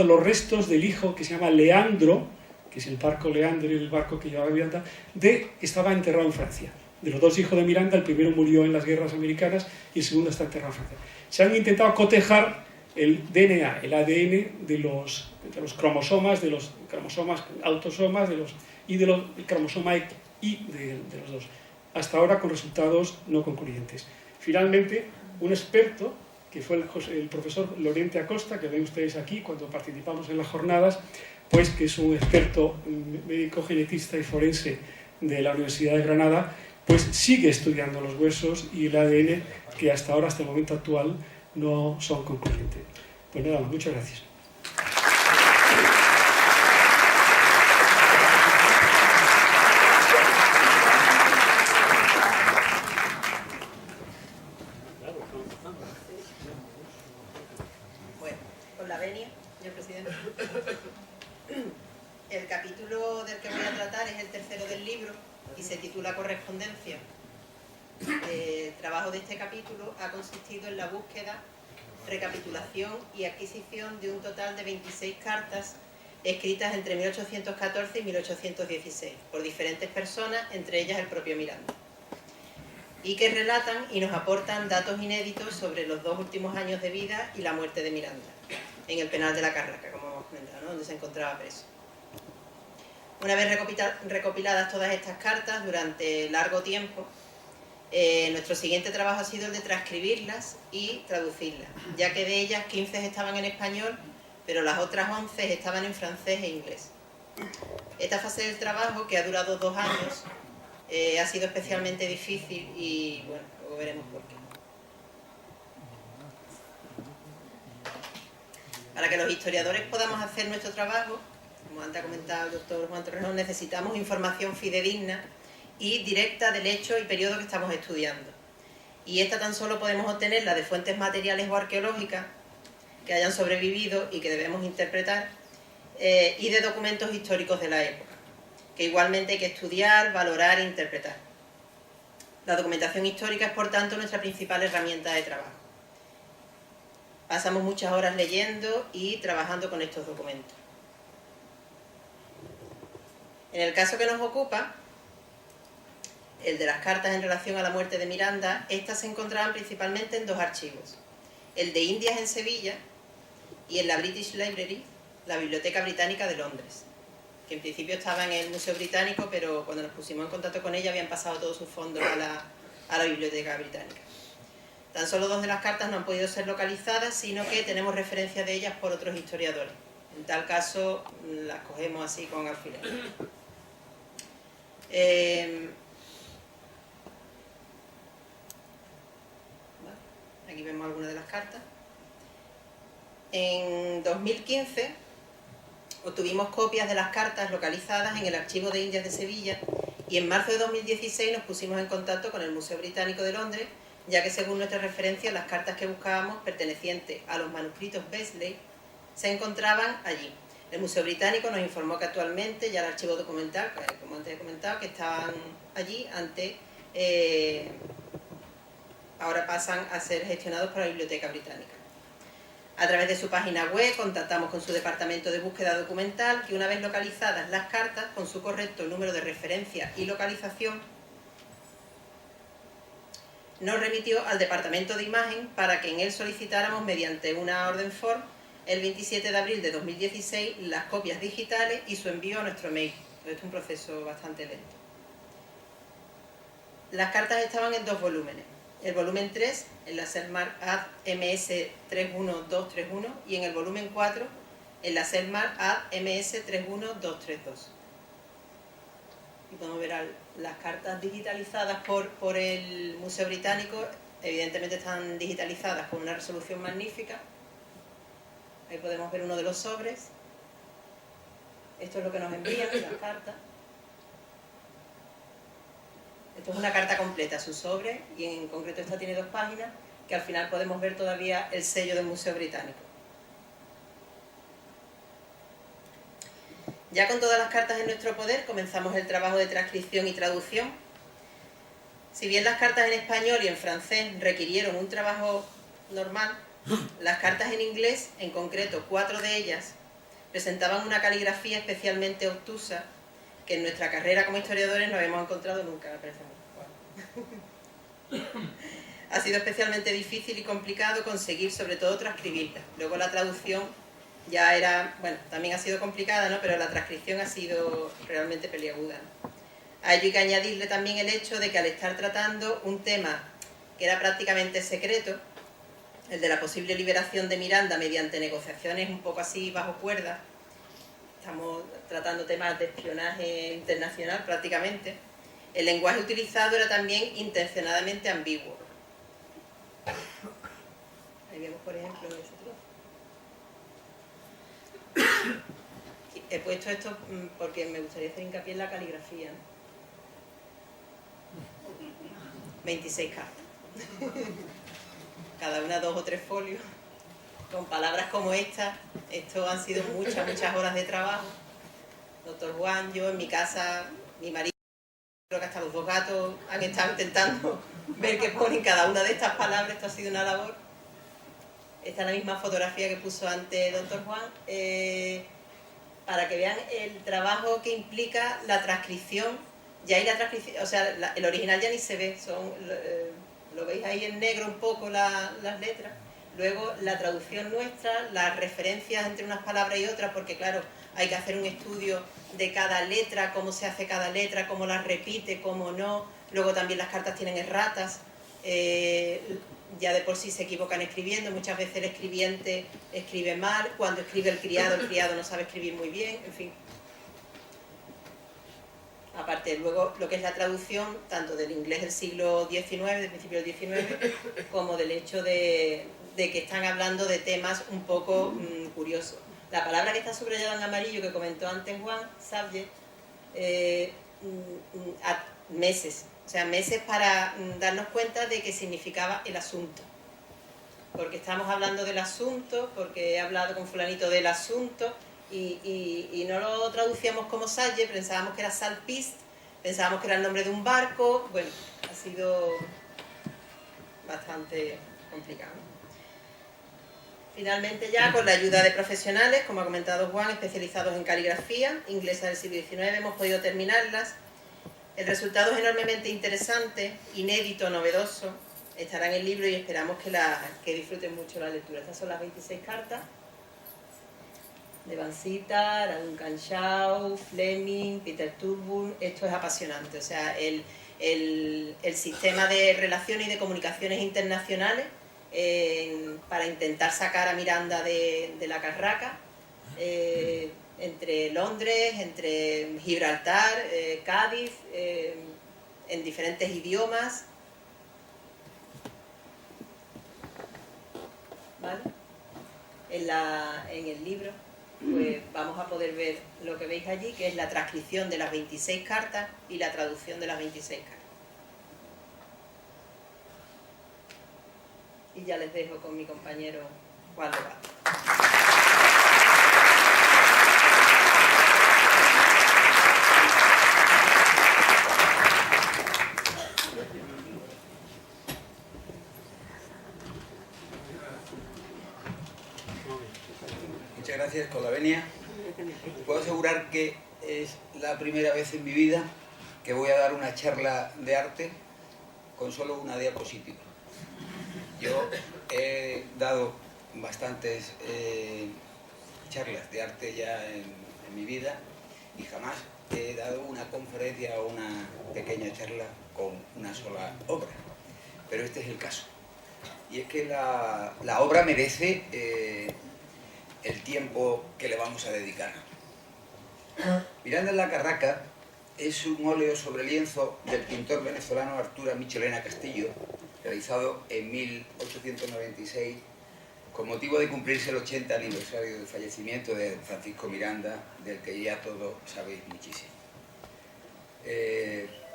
los restos del hijo que se llama Leandro, que es el barco Leandro, el barco que llevaba Miranda, que estaba enterrado en Francia. De los dos hijos de Miranda, el primero murió en las guerras americanas y el segundo está enterrado en Francia. Se han intentado cotejar el DNA, el ADN de los cromosomas, de los cromosomas autosomas y del cromosoma Y de los dos. Hasta ahora con resultados no concluyentes. Finalmente, un experto, que fue el profesor Lorente Acosta, que ven ustedes aquí cuando participamos en las jornadas, pues que es un experto médico genetista y forense de la Universidad de Granada, pues sigue estudiando los huesos y el ADN, que hasta ahora, hasta el momento actual, no son concluyentes. Pues nada, muchas gracias. Bueno, con la venia, señor presidente. El capítulo del que voy a tratar es el tercero del libro y se titula Correspondencia. El trabajo de este capítulo ha consistido en la búsqueda, recapitulación y adquisición de un total de 26 cartas escritas entre 1814 y 1816 por diferentes personas, entre ellas el propio Miranda, y que relatan y nos aportan datos inéditos sobre los 2 últimos años de vida y la muerte de Miranda en el penal de La Carraca, como hemos comentado, ¿no?, donde se encontraba preso. Una vez recopiladas todas estas cartas durante largo tiempo, Nuestro siguiente trabajo ha sido el de transcribirlas y traducirlas, ya que de ellas 15 estaban en español, pero las otras 11 estaban en francés e inglés. Esta fase del trabajo, que ha durado 2 años, ha sido especialmente difícil y, bueno, luego veremos por qué. Para que los historiadores podamos hacer nuestro trabajo, como antes ha comentado el doctor Juan Torrejón, necesitamos información fidedigna y directa del hecho y periodo que estamos estudiando. Y esta tan solo podemos obtenerla de fuentes materiales o arqueológicas que hayan sobrevivido y que debemos interpretar, y de documentos históricos de la época, que igualmente hay que estudiar, valorar e interpretar. La documentación histórica es, por tanto, nuestra principal herramienta de trabajo. Pasamos muchas horas leyendo y trabajando con estos documentos. En el caso que nos ocupa, el de las cartas en relación a la muerte de Miranda, estas se encontraban principalmente en 2 archivos. El de Indias en Sevilla y en la British Library, la Biblioteca Británica de Londres, que en principio estaba en el Museo Británico, pero cuando nos pusimos en contacto con ella habían pasado todos sus fondos a la Biblioteca Británica. Tan solo 2 de las cartas no han podido ser localizadas, sino que tenemos referencia de ellas por otros historiadores. En tal caso, las cogemos así con alfiler. Aquí vemos algunas de las cartas. En 2015 obtuvimos copias de las cartas localizadas en el Archivo de Indias de Sevilla y en marzo de 2016 nos pusimos en contacto con el Museo Británico de Londres, ya que según nuestra referencia las cartas que buscábamos pertenecientes a los manuscritos Besley se encontraban allí. El Museo Británico nos informó que actualmente ya el archivo documental, como antes he comentado, que estaban allí antes, ahora pasan a ser gestionados por la Biblioteca Británica. A través de su página web contactamos con su departamento de búsqueda documental, que una vez localizadas las cartas, con su correcto número de referencia y localización, nos remitió al departamento de imagen para que en él solicitáramos mediante una orden form el 27 de abril de 2016 las copias digitales y su envío a nuestro mail. Esto es un proceso bastante lento. Las cartas estaban en 2 volúmenes. El volumen 3 en la Selmar Ad MS 31231 y en el volumen 4 en la Selmar Ad MS 31232. Y podemos ver las cartas digitalizadas por el Museo Británico. Evidentemente están digitalizadas con una resolución magnífica. Ahí podemos ver uno de los sobres. Esto es lo que nos envían, las cartas. Esto es una carta completa, su sobre, y en concreto esta tiene 2 páginas, que al final podemos ver todavía el sello del Museo Británico. Ya con todas las cartas en nuestro poder, comenzamos el trabajo de transcripción y traducción. Si bien las cartas en español y en francés requirieron un trabajo normal, las cartas en inglés, en concreto 4 de ellas, presentaban una caligrafía especialmente obtusa, que en nuestra carrera como historiadores no habíamos encontrado nunca, me parece muy bueno. Ha sido especialmente difícil y complicado conseguir, sobre todo, transcribirlas. Luego la traducción ya era, bueno, también ha sido complicada, ¿no? Pero la transcripción ha sido realmente peliaguda, ¿no? A ello hay que añadirle también el hecho de que al estar tratando un tema que era prácticamente secreto, el de la posible liberación de Miranda mediante negociaciones un poco así bajo cuerda, estamos tratando temas de espionaje internacional prácticamente, el lenguaje utilizado era también intencionadamente ambiguo. Ahí vemos, por ejemplo, ese trozo. He puesto esto porque me gustaría hacer hincapié en la caligrafía, ¿no? 26 cartas. Cada una 2 o 3 folios. Con palabras como esta, esto han sido muchas horas de trabajo. Doctor Juan, yo en mi casa, mi marido, creo que hasta los 2 gatos han estado intentando ver qué ponen cada una de estas palabras. Esto ha sido una labor. Esta es la misma fotografía que puso antes el doctor Juan, para que vean el trabajo que implica la transcripción. Ya hay la transcripción, o sea, el original ya ni se ve, lo veis ahí en negro un poco las letras. Luego la traducción nuestra, las referencias entre unas palabras y otras, porque claro, hay que hacer un estudio de cada letra, cómo se hace cada letra, cómo las repite, cómo no. Luego también las cartas tienen erratas, ya de por sí se equivocan escribiendo, muchas veces el escribiente escribe mal, cuando escribe el criado no sabe escribir muy bien, en fin. Aparte, luego, lo que es la traducción, tanto del inglés del siglo XIX, del principio del XIX, como del hecho de que están hablando de temas un poco curiosos. La palabra que está subrayada en amarillo, que comentó antes Juan, subject, meses, o sea, meses para darnos cuenta de que significaba el asunto. Porque estamos hablando del asunto, porque he hablado con fulanito del asunto, y no lo traducíamos como subject, pensábamos que era salpist, pensábamos que era el nombre de un barco. Bueno, ha sido bastante complicado. Finalmente, ya con la ayuda de profesionales, como ha comentado Juan, especializados en caligrafía inglesa del siglo XIX, hemos podido terminarlas. El resultado es enormemente interesante, inédito, novedoso. Estará en el libro y esperamos que disfruten mucho la lectura. Estas son las 26 cartas de Van Sittard, Duncan Shaw, Fleming, Peter Turburn. Esto es apasionante. O sea, el sistema de relaciones y de comunicaciones internacionales para intentar sacar a Miranda de la carraca, entre Londres, entre Gibraltar, Cádiz, en diferentes idiomas. ¿Vale? En el libro pues vamos a poder ver lo que veis allí, que es la transcripción de las 26 cartas y la traducción de las 26 cartas. Y ya les dejo con mi compañero Juan Lobato. Muchas gracias, con la venia. Puedo asegurar que es la primera vez en mi vida que voy a dar una charla de arte con solo una diapositiva. Yo he dado bastantes charlas de arte ya en mi vida y jamás he dado una conferencia o una pequeña charla con una sola obra. Pero este es el caso. Y es que la obra merece el tiempo que le vamos a dedicar. Miranda en la Carraca es un óleo sobre lienzo del pintor venezolano Arturo Michelena Castillo, realizado en 1896 con motivo de cumplirse el 80 aniversario del fallecimiento de Francisco Miranda, del que ya todos sabéis muchísimo.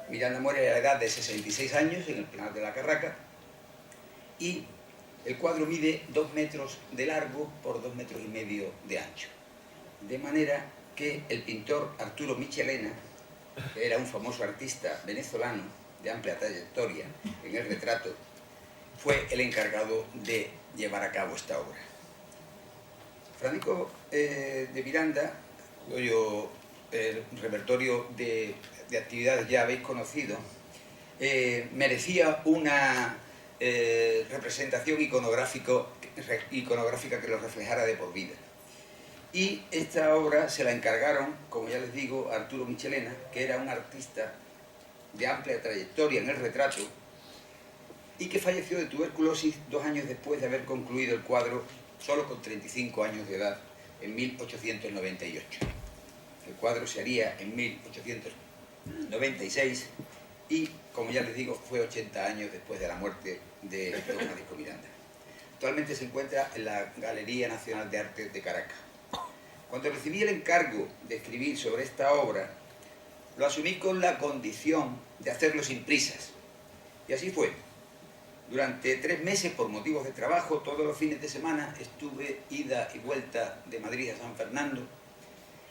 Miranda muere a la edad de 66 años en el Penal de la Carraca y el cuadro mide 2 metros de largo por 2,5 metros de ancho. De manera que el pintor Arturo Michelena, que era un famoso artista venezolano de amplia trayectoria en el retrato, fue el encargado de llevar a cabo esta obra. Francisco de Miranda, cuyo repertorio de actividades ya habéis conocido, merecía una representación iconográfica que lo reflejara de por vida. Y esta obra se la encargaron, como ya les digo, a Arturo Michelena, que era un artista de amplia trayectoria en el retrato y que falleció de tuberculosis 2 años después de haber concluido el cuadro, solo con 35 años de edad, en 1898. El cuadro se haría en 1896 y, como ya les digo, fue 80 años después de la muerte de don Francisco Miranda. Actualmente se encuentra en la Galería Nacional de Arte de Caracas. Cuando recibí el encargo de escribir sobre esta obra, lo asumí con la condición de hacerlo sin prisas. Y así fue. Durante 3 meses, por motivos de trabajo, todos los fines de semana estuve ida y vuelta de Madrid a San Fernando,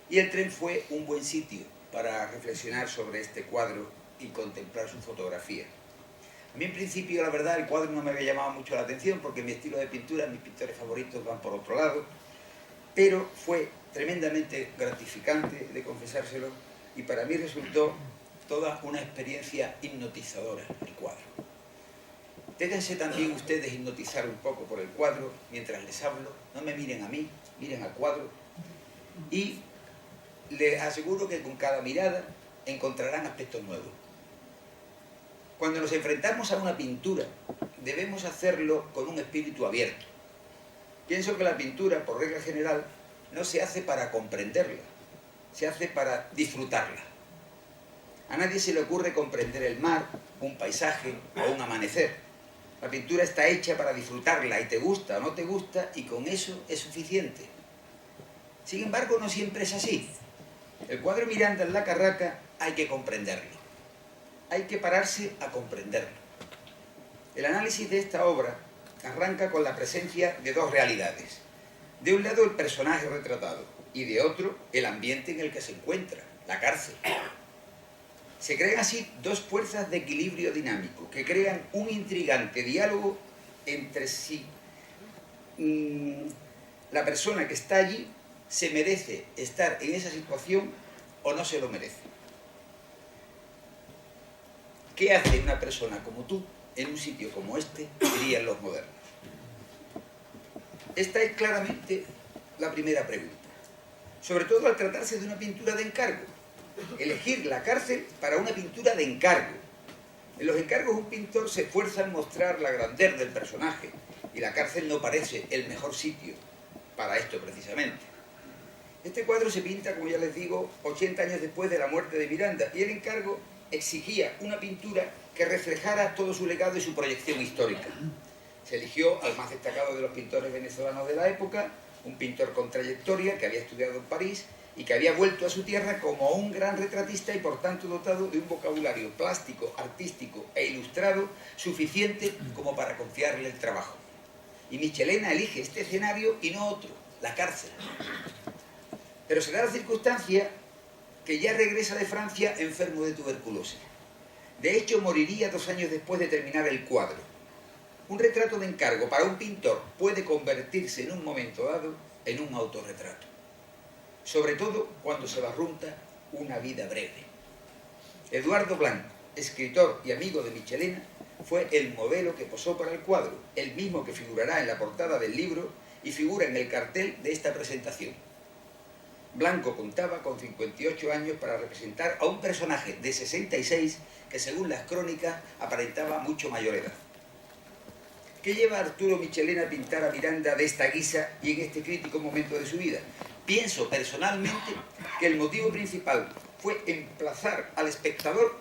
y el tren fue un buen sitio para reflexionar sobre este cuadro y contemplar su fotografía. A mí, en principio, la verdad, el cuadro no me había llamado mucho la atención porque mi estilo de pintura, mis pintores favoritos van por otro lado, pero fue tremendamente gratificante, de confesárselo, y para mí resultó toda una experiencia hipnotizadora el cuadro. Déjense también ustedes hipnotizar un poco por el cuadro mientras les hablo, no me miren a mí, miren al cuadro, y les aseguro que con cada mirada encontrarán aspectos nuevos. Cuando nos enfrentamos a una pintura, debemos hacerlo con un espíritu abierto. Pienso que la pintura, por regla general, no se hace para comprenderla, se hace para disfrutarla. A nadie se le ocurre comprender el mar, un paisaje o un amanecer. La pintura está hecha para disfrutarla y te gusta o no te gusta y con eso es suficiente. Sin embargo, no siempre es así. El cuadro Miranda en la Carraca hay que comprenderlo. Hay que pararse a comprenderlo. El análisis de esta obra arranca con la presencia de dos realidades. De un lado el personaje retratado y de otro el ambiente en el que se encuentra, la cárcel. Se crean así dos fuerzas de equilibrio dinámico que crean un intrigante diálogo entre si la persona que está allí se merece estar en esa situación o no se lo merece. ¿Qué hace una persona como tú en un sitio como este? Dirían los modernos. Esta es claramente la primera pregunta. Sobre todo al tratarse de una pintura de encargo. Elegir la cárcel para una pintura de encargo. En los encargos un pintor se esfuerza en mostrar la grandeza del personaje y la cárcel no parece el mejor sitio para esto precisamente. Este cuadro se pinta, como ya les digo, 80 años después de la muerte de Miranda y el encargo exigía una pintura que reflejara todo su legado y su proyección histórica. Se eligió al más destacado de los pintores venezolanos de la época, un pintor con trayectoria que había estudiado en París y que había vuelto a su tierra como un gran retratista y por tanto dotado de un vocabulario plástico, artístico e ilustrado suficiente como para confiarle el trabajo. Y Michelena elige este escenario y no otro, la cárcel. Pero se da la circunstancia que ya regresa de Francia enfermo de tuberculosis. De hecho, moriría 2 años después de terminar el cuadro. Un retrato de encargo para un pintor puede convertirse en un momento dado en un autorretrato. Sobre todo cuando se barrunta una vida breve. Eduardo Blanco, escritor y amigo de Michelena, fue el modelo que posó para el cuadro, el mismo que figurará en la portada del libro y figura en el cartel de esta presentación. Blanco contaba con 58 años para representar a un personaje de 66 que según las crónicas aparentaba mucho mayor edad. ¿Qué lleva a Arturo Michelena a pintar a Miranda de esta guisa y en este crítico momento de su vida? Pienso personalmente que el motivo principal fue emplazar al espectador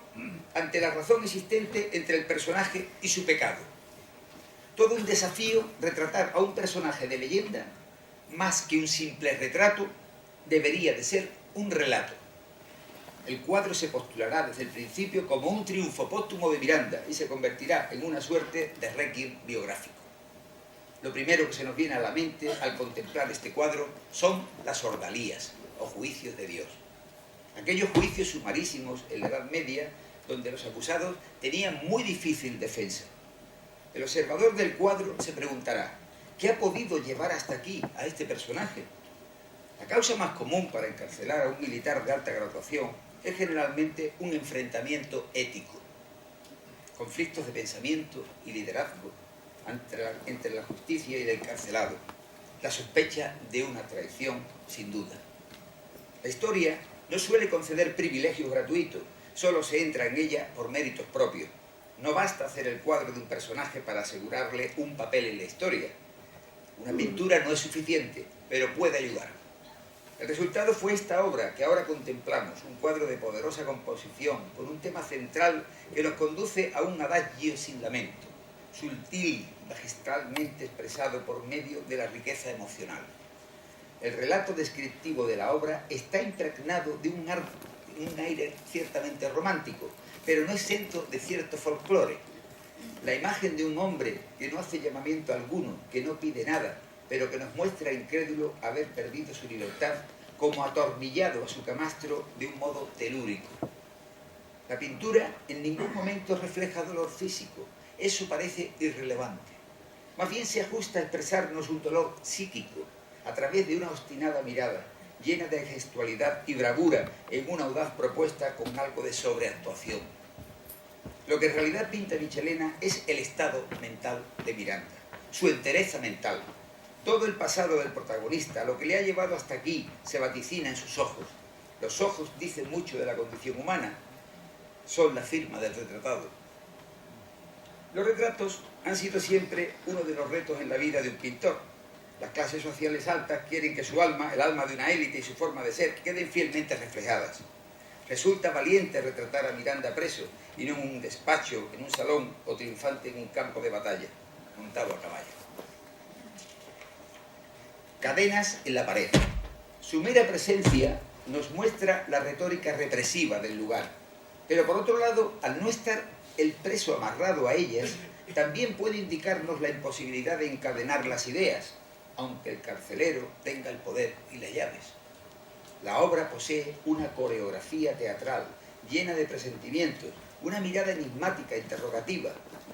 ante la razón existente entre el personaje y su pecado. Todo un desafío retratar a un personaje de leyenda, más que un simple retrato, debería de ser un relato. El cuadro se postulará desde el principio como un triunfo póstumo de Miranda y se convertirá en una suerte de requiem biográfico. Lo primero que se nos viene a la mente al contemplar este cuadro son las ordalías o juicios de Dios. Aquellos juicios sumarísimos en la Edad Media donde los acusados tenían muy difícil defensa. El observador del cuadro se preguntará, ¿qué ha podido llevar hasta aquí a este personaje? La causa más común para encarcelar a un militar de alta graduación es generalmente un enfrentamiento ético, conflictos de pensamiento y liderazgo entre la justicia y el encarcelado, la sospecha de una traición, sin duda. La historia no suele conceder privilegios gratuitos, solo se entra en ella por méritos propios. No basta hacer el cuadro de un personaje para asegurarle un papel en la historia. Una pintura no es suficiente, pero puede ayudar. El resultado fue esta obra que ahora contemplamos, un cuadro de poderosa composición, con un tema central que nos conduce a un adagio sin lamento, sutil, magistralmente expresado por medio de la riqueza emocional. El relato descriptivo de la obra está impregnado de un aire ciertamente romántico, pero no exento de cierto folclore. La imagen de un hombre que no hace llamamiento alguno, que no pide nada, pero que nos muestra incrédulo haber perdido su libertad, como atornillado a su camastro de un modo telúrico. La pintura en ningún momento refleja dolor físico, eso parece irrelevante. Más bien se ajusta a expresarnos un dolor psíquico a través de una obstinada mirada, llena de gestualidad y bravura en una audaz propuesta con algo de sobreactuación. Lo que en realidad pinta Michelena es el estado mental de Miranda, su entereza mental. Todo el pasado del protagonista, lo que le ha llevado hasta aquí, se vaticina en sus ojos. Los ojos dicen mucho de la condición humana, son la firma del retratado. Los retratos han sido siempre uno de los retos en la vida de un pintor. Las clases sociales altas quieren que su alma, el alma de una élite y su forma de ser, queden fielmente reflejadas. Resulta valiente retratar a Miranda preso, y no en un despacho, en un salón o triunfante en un campo de batalla, montado a caballo. Cadenas en la pared. Su mera presencia nos muestra la retórica represiva del lugar, pero por otro lado, al no estar el preso amarrado a ellas, también puede indicarnos la imposibilidad de encadenar las ideas, aunque el carcelero tenga el poder y las llaves. La obra posee una coreografía teatral llena de presentimientos, una mirada enigmática, interrogativa.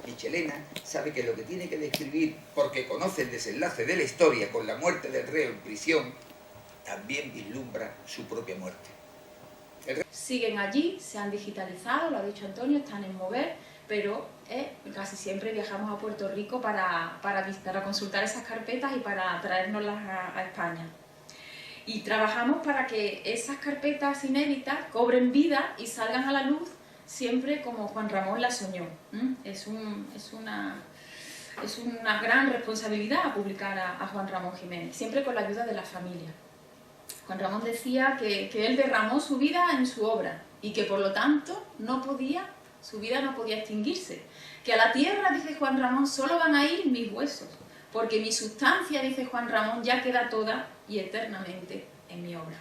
Michelena sabe que lo que tiene que describir, porque conoce el desenlace de la historia con la muerte del reo en prisión, también vislumbra su propia muerte. Siguen allí, se han digitalizado, lo ha dicho Antonio, están en mover, pero casi siempre viajamos a Puerto Rico para consultar esas carpetas y para traérnoslas a España. Y trabajamos para que esas carpetas inéditas cobren vida y salgan a la luz siempre como Juan Ramón la soñó. Es una gran responsabilidad publicar a Juan Ramón Jiménez, siempre con la ayuda de la familia. Juan Ramón decía que él derramó su vida en su obra y que por lo tanto su vida no podía extinguirse. Que a la tierra, dice Juan Ramón, solo van a ir mis huesos, porque mi sustancia, dice Juan Ramón, ya queda toda y eternamente en mi obra.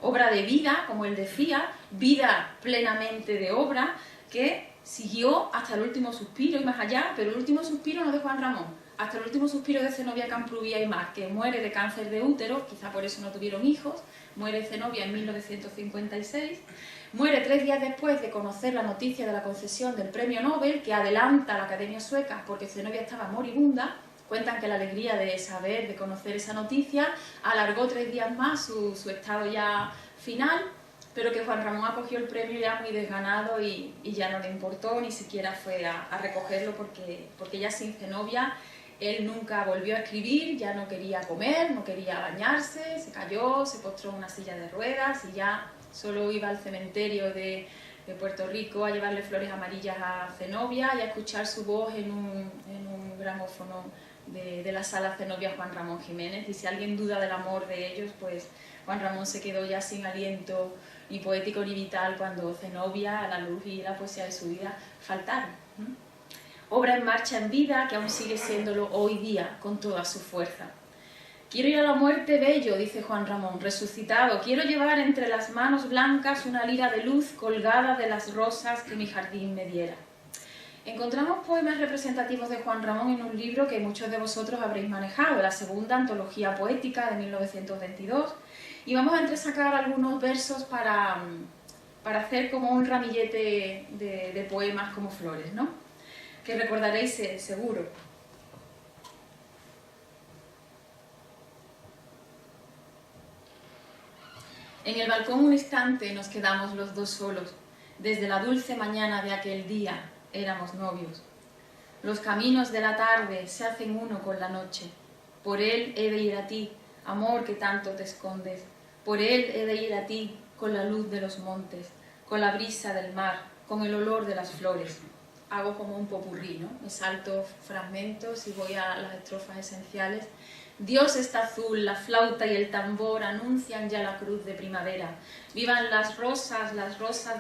Obra de vida, como él decía, vida plenamente de obra, que siguió hasta el último suspiro y más allá, pero el último suspiro no de Juan Ramón, hasta el último suspiro de Zenobia Camprubí Aymar, que muere de cáncer de útero, quizá por eso no tuvieron hijos, muere Zenobia en 1956, muere 3 días después de conocer la noticia de la concesión del premio Nobel, que adelanta a la Academia Sueca porque Zenobia estaba moribunda. Cuentan que la alegría de saber, de conocer esa noticia, alargó 3 días más su estado ya final, pero que Juan Ramón acogió el premio ya muy desganado y ya no le importó, ni siquiera fue a recogerlo porque ya sin Zenobia él nunca volvió a escribir, ya no quería comer, no quería bañarse, se cayó, se postró en una silla de ruedas y ya solo iba al cementerio de Puerto Rico a llevarle flores amarillas a Zenobia y a escuchar su voz en un gramófono de la sala Zenobia Juan Ramón Jiménez. Y si alguien duda del amor de ellos, pues Juan Ramón se quedó ya sin aliento ni poético ni vital cuando Zenobia, la luz y la poesía de su vida faltaron. Obra en marcha en vida que aún sigue siéndolo hoy día con toda su fuerza. Quiero ir a la muerte bello, dice Juan Ramón, resucitado. Quiero llevar entre las manos blancas una lira de luz colgada de las rosas que mi jardín me diera. Encontramos poemas representativos de Juan Ramón en un libro que muchos de vosotros habréis manejado, la segunda antología poética de 1922, y vamos a entresacar algunos versos para hacer como un ramillete de poemas como flores, ¿no? Que recordaréis seguro. En el balcón un instante nos quedamos los dos solos, desde la dulce mañana de aquel día éramos novios. Los caminos de la tarde se hacen uno con la noche, por él he de ir a ti, amor que tanto te escondes, por él he de ir a ti con la luz de los montes, con la brisa del mar, con el olor de las flores. Hago como un popurrí, ¿no? Me salto fragmentos y voy a las estrofas esenciales. Dios está azul, la flauta y el tambor anuncian ya la cruz de primavera. Vivan las rosas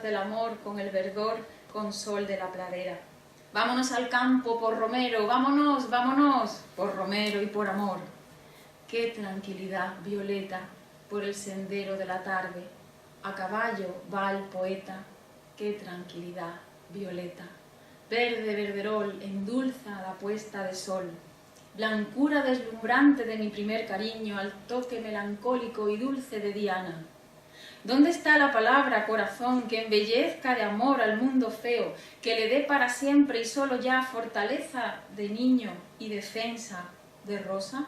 del amor, con el verdor, con sol de la pradera. Vámonos al campo por Romero, vámonos, vámonos, por Romero y por amor. Qué tranquilidad, Violeta, por el sendero de la tarde. A caballo va el poeta, qué tranquilidad, Violeta. Verde verderol endulza la puesta de sol. Blancura deslumbrante de mi primer cariño al toque melancólico y dulce de Diana. ¿Dónde está la palabra, corazón, que embellezca de amor al mundo feo, que le dé para siempre y solo ya fortaleza de niño y defensa de rosa?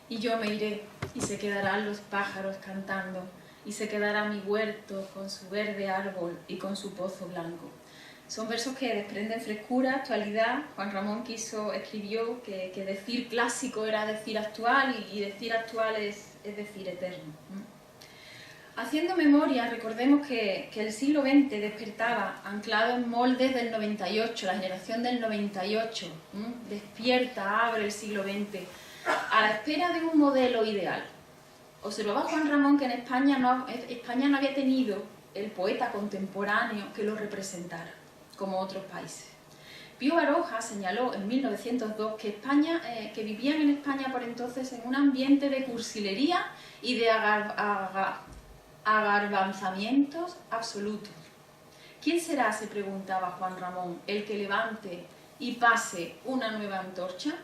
Y yo me iré, y se quedarán los pájaros cantando, y se quedará mi huerto con su verde árbol y con su pozo blanco. Son versos que desprenden frescura, actualidad. Juan Ramón escribió que decir clásico era decir actual y decir actual es decir eterno. Haciendo memoria, recordemos que el siglo XX despertaba, anclado en moldes del 98, la generación del 98, despierta, abre el siglo XX, a la espera de un modelo ideal. Observaba Juan Ramón que en España no había tenido el poeta contemporáneo que lo representara, como otros países. Pío Baroja señaló en 1902 que vivían en España por entonces en un ambiente de cursilería y de agarbanzamientos absolutos. ¿Quién será, se preguntaba Juan Ramón, el que levante y pase una nueva antorcha?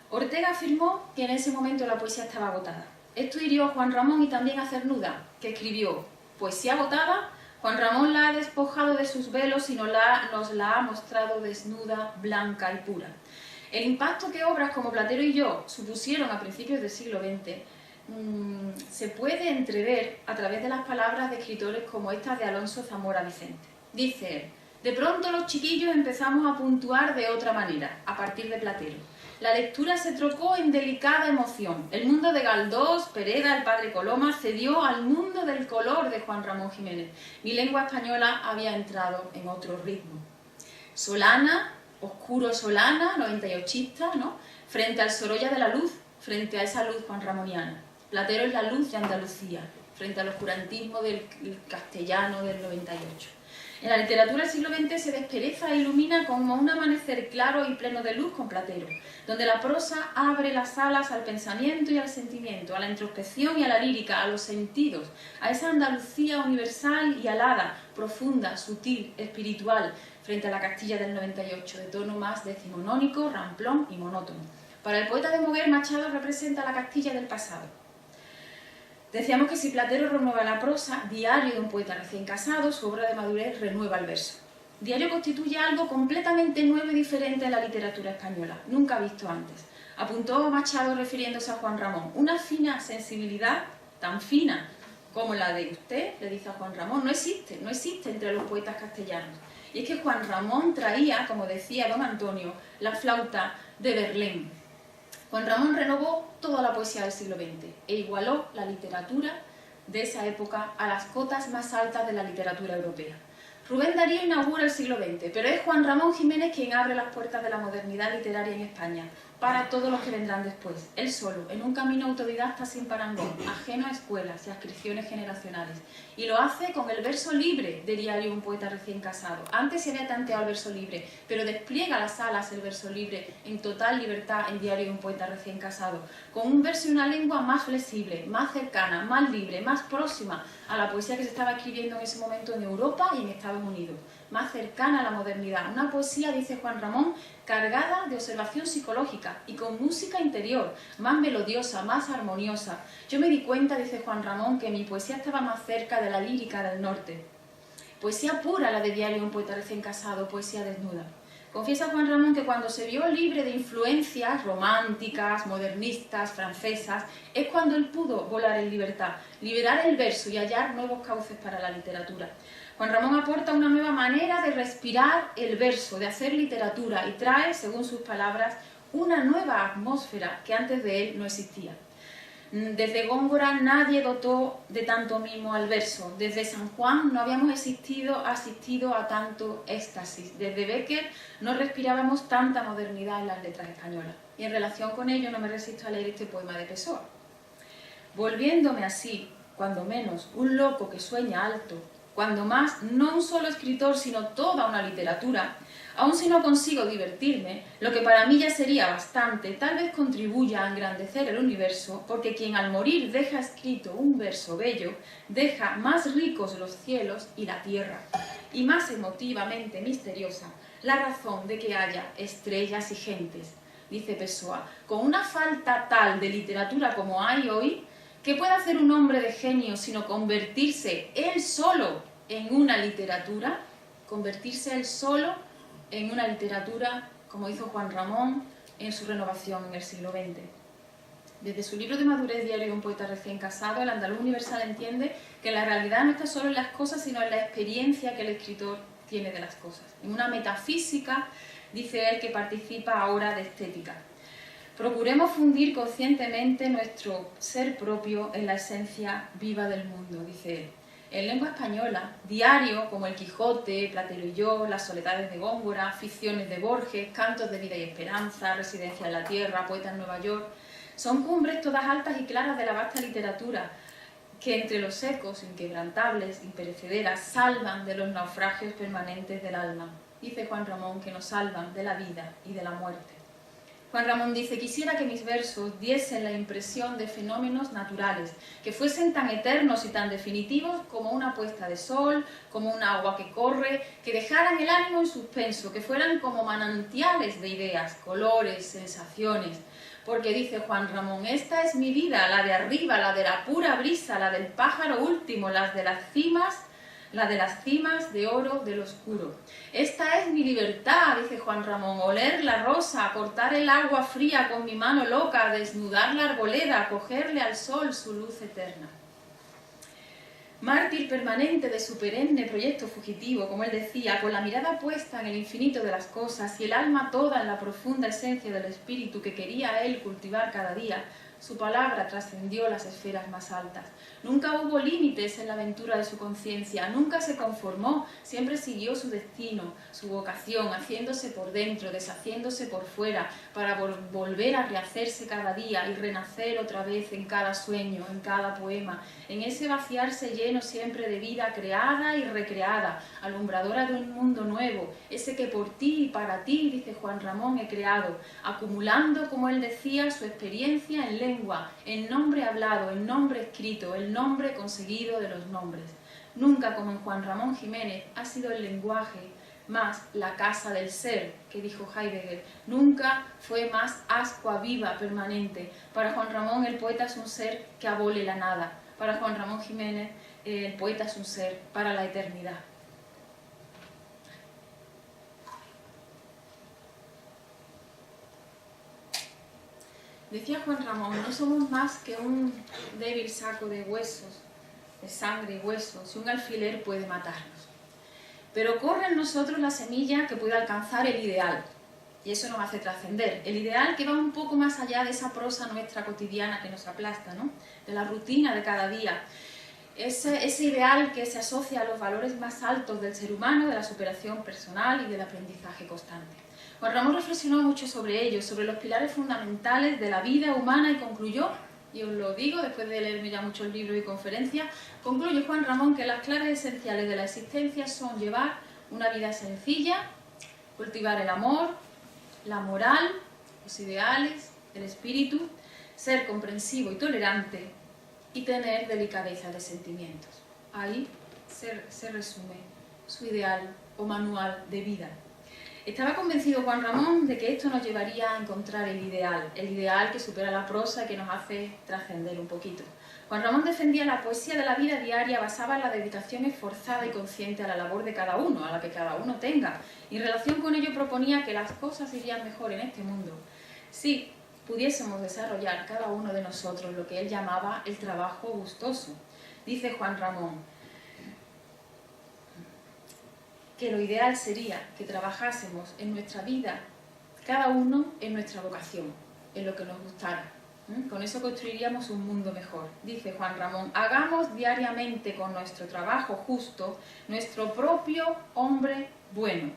Ortega afirmó que en ese momento la poesía estaba agotada. Esto hirió a Juan Ramón y también a Cernuda, que escribió: poesía agotada, Juan Ramón la ha despojado de sus velos y nos la ha mostrado desnuda, blanca y pura. El impacto que obras como Platero y yo supusieron a principios del siglo XX se puede entrever a través de las palabras de escritores como estas de Alonso Zamora Vicente. Dice él: de pronto los chiquillos empezamos a puntuar de otra manera, a partir de Platero. La lectura se trocó en delicada emoción. El mundo de Galdós, Pereda, el padre Coloma cedió al mundo del color de Juan Ramón Jiménez. Mi lengua española había entrado en otro ritmo. Solana, oscuro Solana, 98ista, ¿no? Frente al Sorolla de la luz, frente a esa luz juanramoniana. Platero es la luz de Andalucía, frente al oscurantismo del castellano del 98. En la literatura del siglo XX se despereza e ilumina como un amanecer claro y pleno de luz con Platero, donde la prosa abre las alas al pensamiento y al sentimiento, a la introspección y a la lírica, a los sentidos, a esa Andalucía universal y alada, profunda, sutil, espiritual, frente a la Castilla del 98, de tono más decimonónico, ramplón y monótono. Para el poeta de Moguer, Machado representa la Castilla del pasado. Decíamos que si Platero renueva la prosa, Diario de un poeta recién casado, su obra de madurez renueva el verso. Diario constituye algo completamente nuevo y diferente en la literatura española, nunca visto antes. Apuntó Machado refiriéndose a Juan Ramón. Una fina sensibilidad, tan fina como la de usted, le dice a Juan Ramón, no existe entre los poetas castellanos. Y es que Juan Ramón traía, como decía don Antonio, la flauta de Verlaine. Juan Ramón renovó toda la poesía del siglo XX e igualó la literatura de esa época a las cotas más altas de la literatura europea. Rubén Darío inaugura el siglo XX, pero es Juan Ramón Jiménez quien abre las puertas de la modernidad literaria en España para todos los que vendrán después. Él solo, en un camino autodidacta sin parangón, ajeno a escuelas y adscripciones generacionales. Y lo hace con el verso libre de Diario de un poeta recién casado. Antes se había tanteado el verso libre, pero despliega las alas el verso libre en total libertad en Diario de un poeta recién casado, con un verso y una lengua más flexible, más cercana, más libre, más próxima a la poesía que se estaba escribiendo en ese momento en Europa y en Estados Unidos, más cercana a la modernidad. Una poesía, dice Juan Ramón, cargada de observación psicológica y con música interior, más melodiosa, más armoniosa. Yo me di cuenta, dice Juan Ramón, que mi poesía estaba más cerca de la lírica del norte. Poesía pura la de Diario de un poeta recién casado, poesía desnuda. Confiesa Juan Ramón que cuando se vio libre de influencias románticas, modernistas, francesas, es cuando él pudo volar en libertad, liberar el verso y hallar nuevos cauces para la literatura. Juan Ramón aporta una nueva manera de respirar el verso, de hacer literatura y trae, según sus palabras, una nueva atmósfera que antes de él no existía. Desde Góngora nadie dotó de tanto mimo al verso. Desde San Juan no habíamos asistido a tanto éxtasis. Desde Bécquer no respirábamos tanta modernidad en las letras españolas. Y en relación con ello no me resisto a leer este poema de Pessoa. Volviéndome así, cuando menos, un loco que sueña alto, cuando más, no un solo escritor, sino toda una literatura, aun si no consigo divertirme, lo que para mí ya sería bastante, tal vez contribuya a engrandecer el universo, porque quien al morir deja escrito un verso bello, deja más ricos los cielos y la tierra, y más emotivamente misteriosa la razón de que haya estrellas y gentes, dice Pessoa, con una falta tal de literatura como hay hoy, ¿qué puede hacer un hombre de genio sino convertirse él solo en una literatura? Convertirse él solo en una literatura, como hizo Juan Ramón en su renovación en el siglo XX. Desde su libro de madurez, Diario de un poeta recién casado, el andaluz universal entiende que la realidad no está solo en las cosas, sino en la experiencia que el escritor tiene de las cosas. En una metafísica, dice él, que participa ahora de estética. Procuremos fundir conscientemente nuestro ser propio en la esencia viva del mundo, dice él. En lengua española, diario como El Quijote, Platero y yo, Las soledades de Góngora, ficciones de Borges, Cantos de vida y esperanza, Residencia en la tierra, Poeta en Nueva York, son cumbres todas altas y claras de la vasta literatura, que entre los ecos inquebrantables, imperecederas, salvan de los naufragios permanentes del alma. Dice Juan Ramón que nos salvan de la vida y de la muerte. Juan Ramón dice: quisiera que mis versos diesen la impresión de fenómenos naturales, que fuesen tan eternos y tan definitivos como una puesta de sol, como un agua que corre, que dejaran el ánimo en suspenso, que fueran como manantiales de ideas, colores, sensaciones. Porque dice Juan Ramón: esta es mi vida, la de arriba, la de la pura brisa, la del pájaro último, la de las cimas de oro del oscuro. Esta es mi libertad, dice Juan Ramón: oler la rosa, cortar el agua fría con mi mano loca, desnudar la arboleda, cogerle al sol su luz eterna. Mártir permanente de su perenne proyecto fugitivo, como él decía, con la mirada puesta en el infinito de las cosas y el alma toda en la profunda esencia del espíritu que quería él cultivar cada día, su palabra trascendió las esferas más altas. Nunca hubo límites en la aventura de su conciencia, nunca se conformó, siempre siguió su destino, su vocación, haciéndose por dentro, deshaciéndose por fuera, para volver a rehacerse cada día y renacer otra vez en cada sueño, en cada poema, en ese vaciarse lleno siempre de vida creada y recreada, alumbradora de un mundo nuevo, ese que por ti y para ti, dice Juan Ramón, he creado, acumulando, como él decía, su experiencia en lengua, en nombre hablado, en nombre escrito, el nombre conseguido de los nombres. Nunca, como en Juan Ramón Jiménez, ha sido el lenguaje más la casa del ser, que dijo Heidegger. Nunca fue más ascua viva permanente. Para Juan Ramón el poeta es un ser que abole la nada. Para Juan Ramón Jiménez el poeta es un ser para la eternidad. Decía Juan Ramón: no somos más que un débil saco de huesos, de sangre y huesos, y un alfiler puede matarnos. Pero corre en nosotros la semilla que puede alcanzar el ideal, y eso nos hace trascender. El ideal que va un poco más allá de esa prosa nuestra cotidiana que nos aplasta, ¿no? De la rutina de cada día. Ese ideal que se asocia a los valores más altos del ser humano, de la superación personal y del aprendizaje constante. Juan Ramón reflexionó mucho sobre ello, sobre los pilares fundamentales de la vida humana y concluyó, y os lo digo después de leerme ya muchos libros y conferencias, concluye Juan Ramón que las claves esenciales de la existencia son llevar una vida sencilla, cultivar el amor, la moral, los ideales, el espíritu, ser comprensivo y tolerante y tener delicadeza de sentimientos. Ahí se resume su ideal o manual de vida. Estaba convencido Juan Ramón de que esto nos llevaría a encontrar el ideal que supera la prosa y que nos hace trascender un poquito. Juan Ramón defendía la poesía de la vida diaria basada en la dedicación esforzada y consciente a la labor de cada uno, a la que cada uno tenga, y en relación con ello proponía que las cosas irían mejor en este mundo si pudiésemos desarrollar cada uno de nosotros lo que él llamaba el trabajo gustoso. Dice Juan Ramón que lo ideal sería que trabajásemos en nuestra vida, cada uno en nuestra vocación, en lo que nos gustara. Con eso construiríamos un mundo mejor. Dice Juan Ramón: hagamos diariamente con nuestro trabajo justo nuestro propio hombre bueno.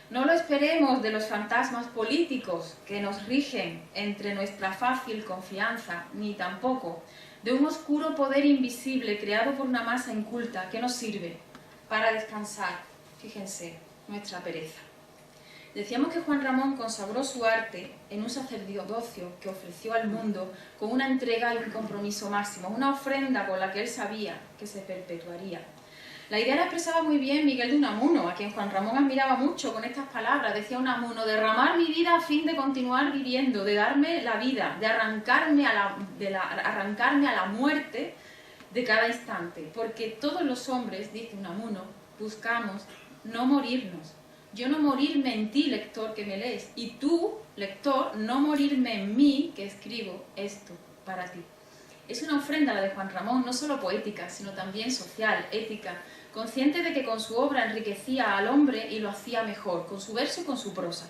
No lo esperemos de los fantasmas políticos que nos rigen entre nuestra fácil confianza, ni tampoco de un oscuro poder invisible creado por una masa inculta que nos sirve para descansar. Fíjense, nuestra pereza. Decíamos que Juan Ramón consagró su arte en un sacerdocio que ofreció al mundo con una entrega y un compromiso máximo, una ofrenda con la que él sabía que se perpetuaría. La idea la expresaba muy bien Miguel de Unamuno, a quien Juan Ramón admiraba mucho con estas palabras. Decía Unamuno: derramar mi vida a fin de continuar viviendo, de darme la vida, de arrancarme a la muerte de cada instante. Porque todos los hombres, dice Unamuno, buscamos no morirnos. Yo no morirme en ti, lector, que me lees, y tú, lector, no morirme en mí, que escribo esto para ti. Es una ofrenda la de Juan Ramón, no solo poética, sino también social, ética, consciente de que con su obra enriquecía al hombre y lo hacía mejor, con su verso y con su prosa.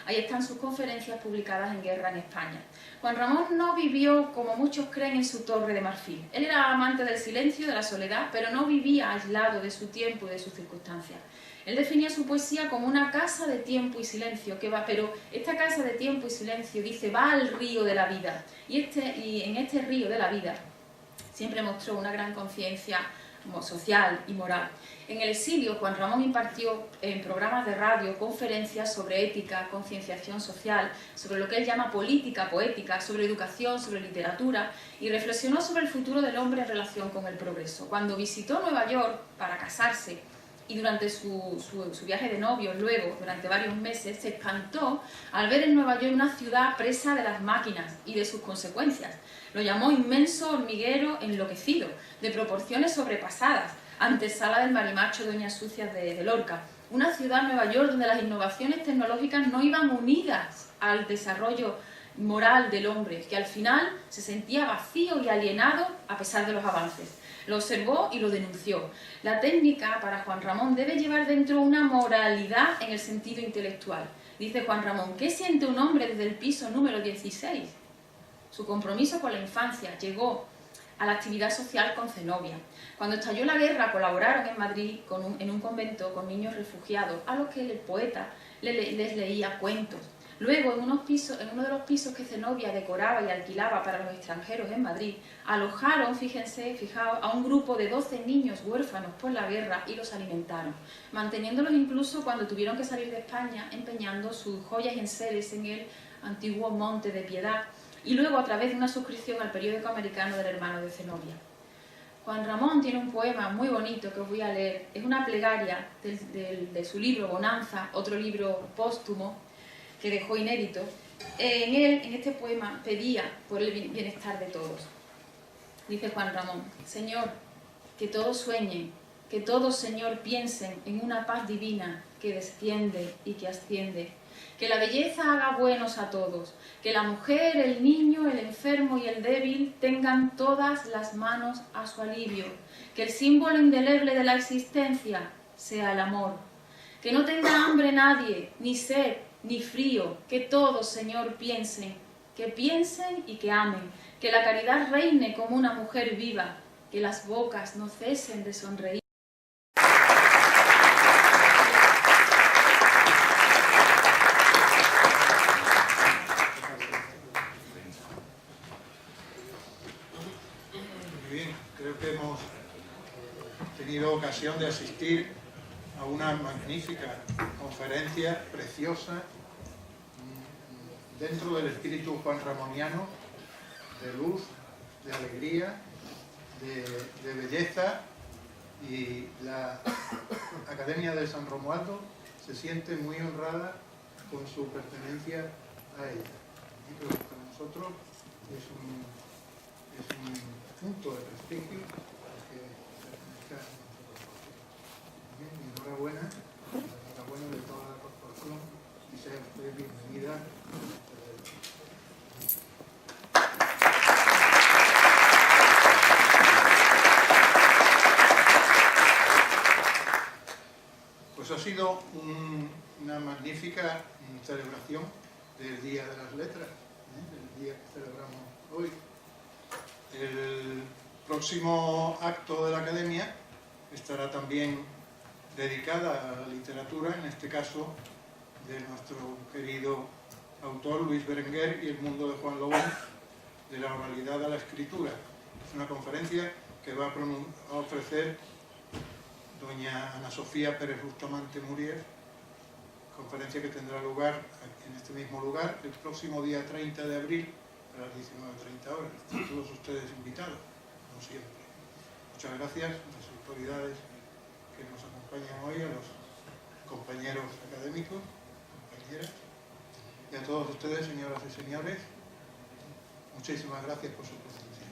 Ahí están sus conferencias publicadas en Guerra en España. Juan Ramón no vivió, como muchos creen, en su torre de marfil. Él era amante del silencio, de la soledad, pero no vivía aislado de su tiempo y de sus circunstancias. Él definía su poesía como una casa de tiempo y silencio, pero esta casa de tiempo y silencio, dice, va al río de la vida. Y en este río de la vida siempre mostró una gran conciencia social y moral. En el exilio, Juan Ramón impartió en programas de radio conferencias sobre ética, concienciación social, sobre lo que él llama política poética, sobre educación, sobre literatura, y reflexionó sobre el futuro del hombre en relación con el progreso. Cuando visitó Nueva York para casarse, y durante su viaje de novios, luego, durante varios meses, se espantó al ver en Nueva York una ciudad presa de las máquinas y de sus consecuencias. Lo llamó inmenso hormiguero enloquecido, de proporciones sobrepasadas, antesala del marimacho Doña Sucias de Lorca. Una ciudad, Nueva York, donde las innovaciones tecnológicas no iban unidas al desarrollo moral del hombre, que al final se sentía vacío y alienado a pesar de los avances. Lo observó y lo denunció. La técnica, para Juan Ramón, debe llevar dentro una moralidad en el sentido intelectual. Dice Juan Ramón, ¿qué siente un hombre desde el piso número 16? Su compromiso con la infancia llegó a la actividad social con Zenobia. Cuando estalló la guerra, colaboraron en Madrid en un convento con niños refugiados, a los que el poeta les leía cuentos. Luego, en uno de los pisos que Zenobia decoraba y alquilaba para los extranjeros en Madrid, alojaron, fijaos, a un grupo de 12 niños huérfanos por la guerra y los alimentaron, manteniéndolos incluso cuando tuvieron que salir de España, empeñando sus joyas y enseres en el antiguo Monte de Piedad, y luego a través de una suscripción al periódico americano del hermano de Zenobia. Juan Ramón tiene un poema muy bonito que os voy a leer. Es una plegaria de su libro Bonanza, otro libro póstumo que dejó inédito. En este poema pedía por el bienestar de todos. Dice Juan Ramón, Señor, que todos sueñen, que todos, Señor, piensen en una paz divina que desciende y que asciende. Que la belleza haga buenos a todos, que la mujer, el niño, el enfermo y el débil tengan todas las manos a su alivio, que el símbolo indeleble de la existencia sea el amor, que no tenga hambre nadie, ni sed, ni frío, que todos, Señor, piensen y que amen, que la caridad reine como una mujer viva, que las bocas no cesen de sonreír. Hemos tenido ocasión de asistir a una magnífica conferencia preciosa dentro del espíritu juanramoniano, de luz, de alegría, de belleza, y la Academia de San Romualdo se siente muy honrada con su pertenencia a ella. Y creo que para nosotros es un punto de prestigio que pertenezca a nuestro corporación. Bien, enhorabuena de toda la corporación, y sea usted bienvenida. Pues ha sido una magnífica celebración del Día de las Letras, del día que celebramos hoy. El próximo acto de la Academia estará también dedicada a la literatura, en este caso de nuestro querido autor Luis Berenguer y el mundo de Juan Lobón, de la oralidad a la escritura. Es una conferencia que va a ofrecer doña Ana Sofía Pérez Bustamante Muriel, conferencia que tendrá lugar en este mismo lugar el próximo día 30 de abril a las 19:30 horas. Están todos ustedes invitados, como siempre. Muchas gracias a las autoridades que nos acompañan hoy, a los compañeros académicos, compañeras, y a todos ustedes, señoras y señores, muchísimas gracias por su presencia.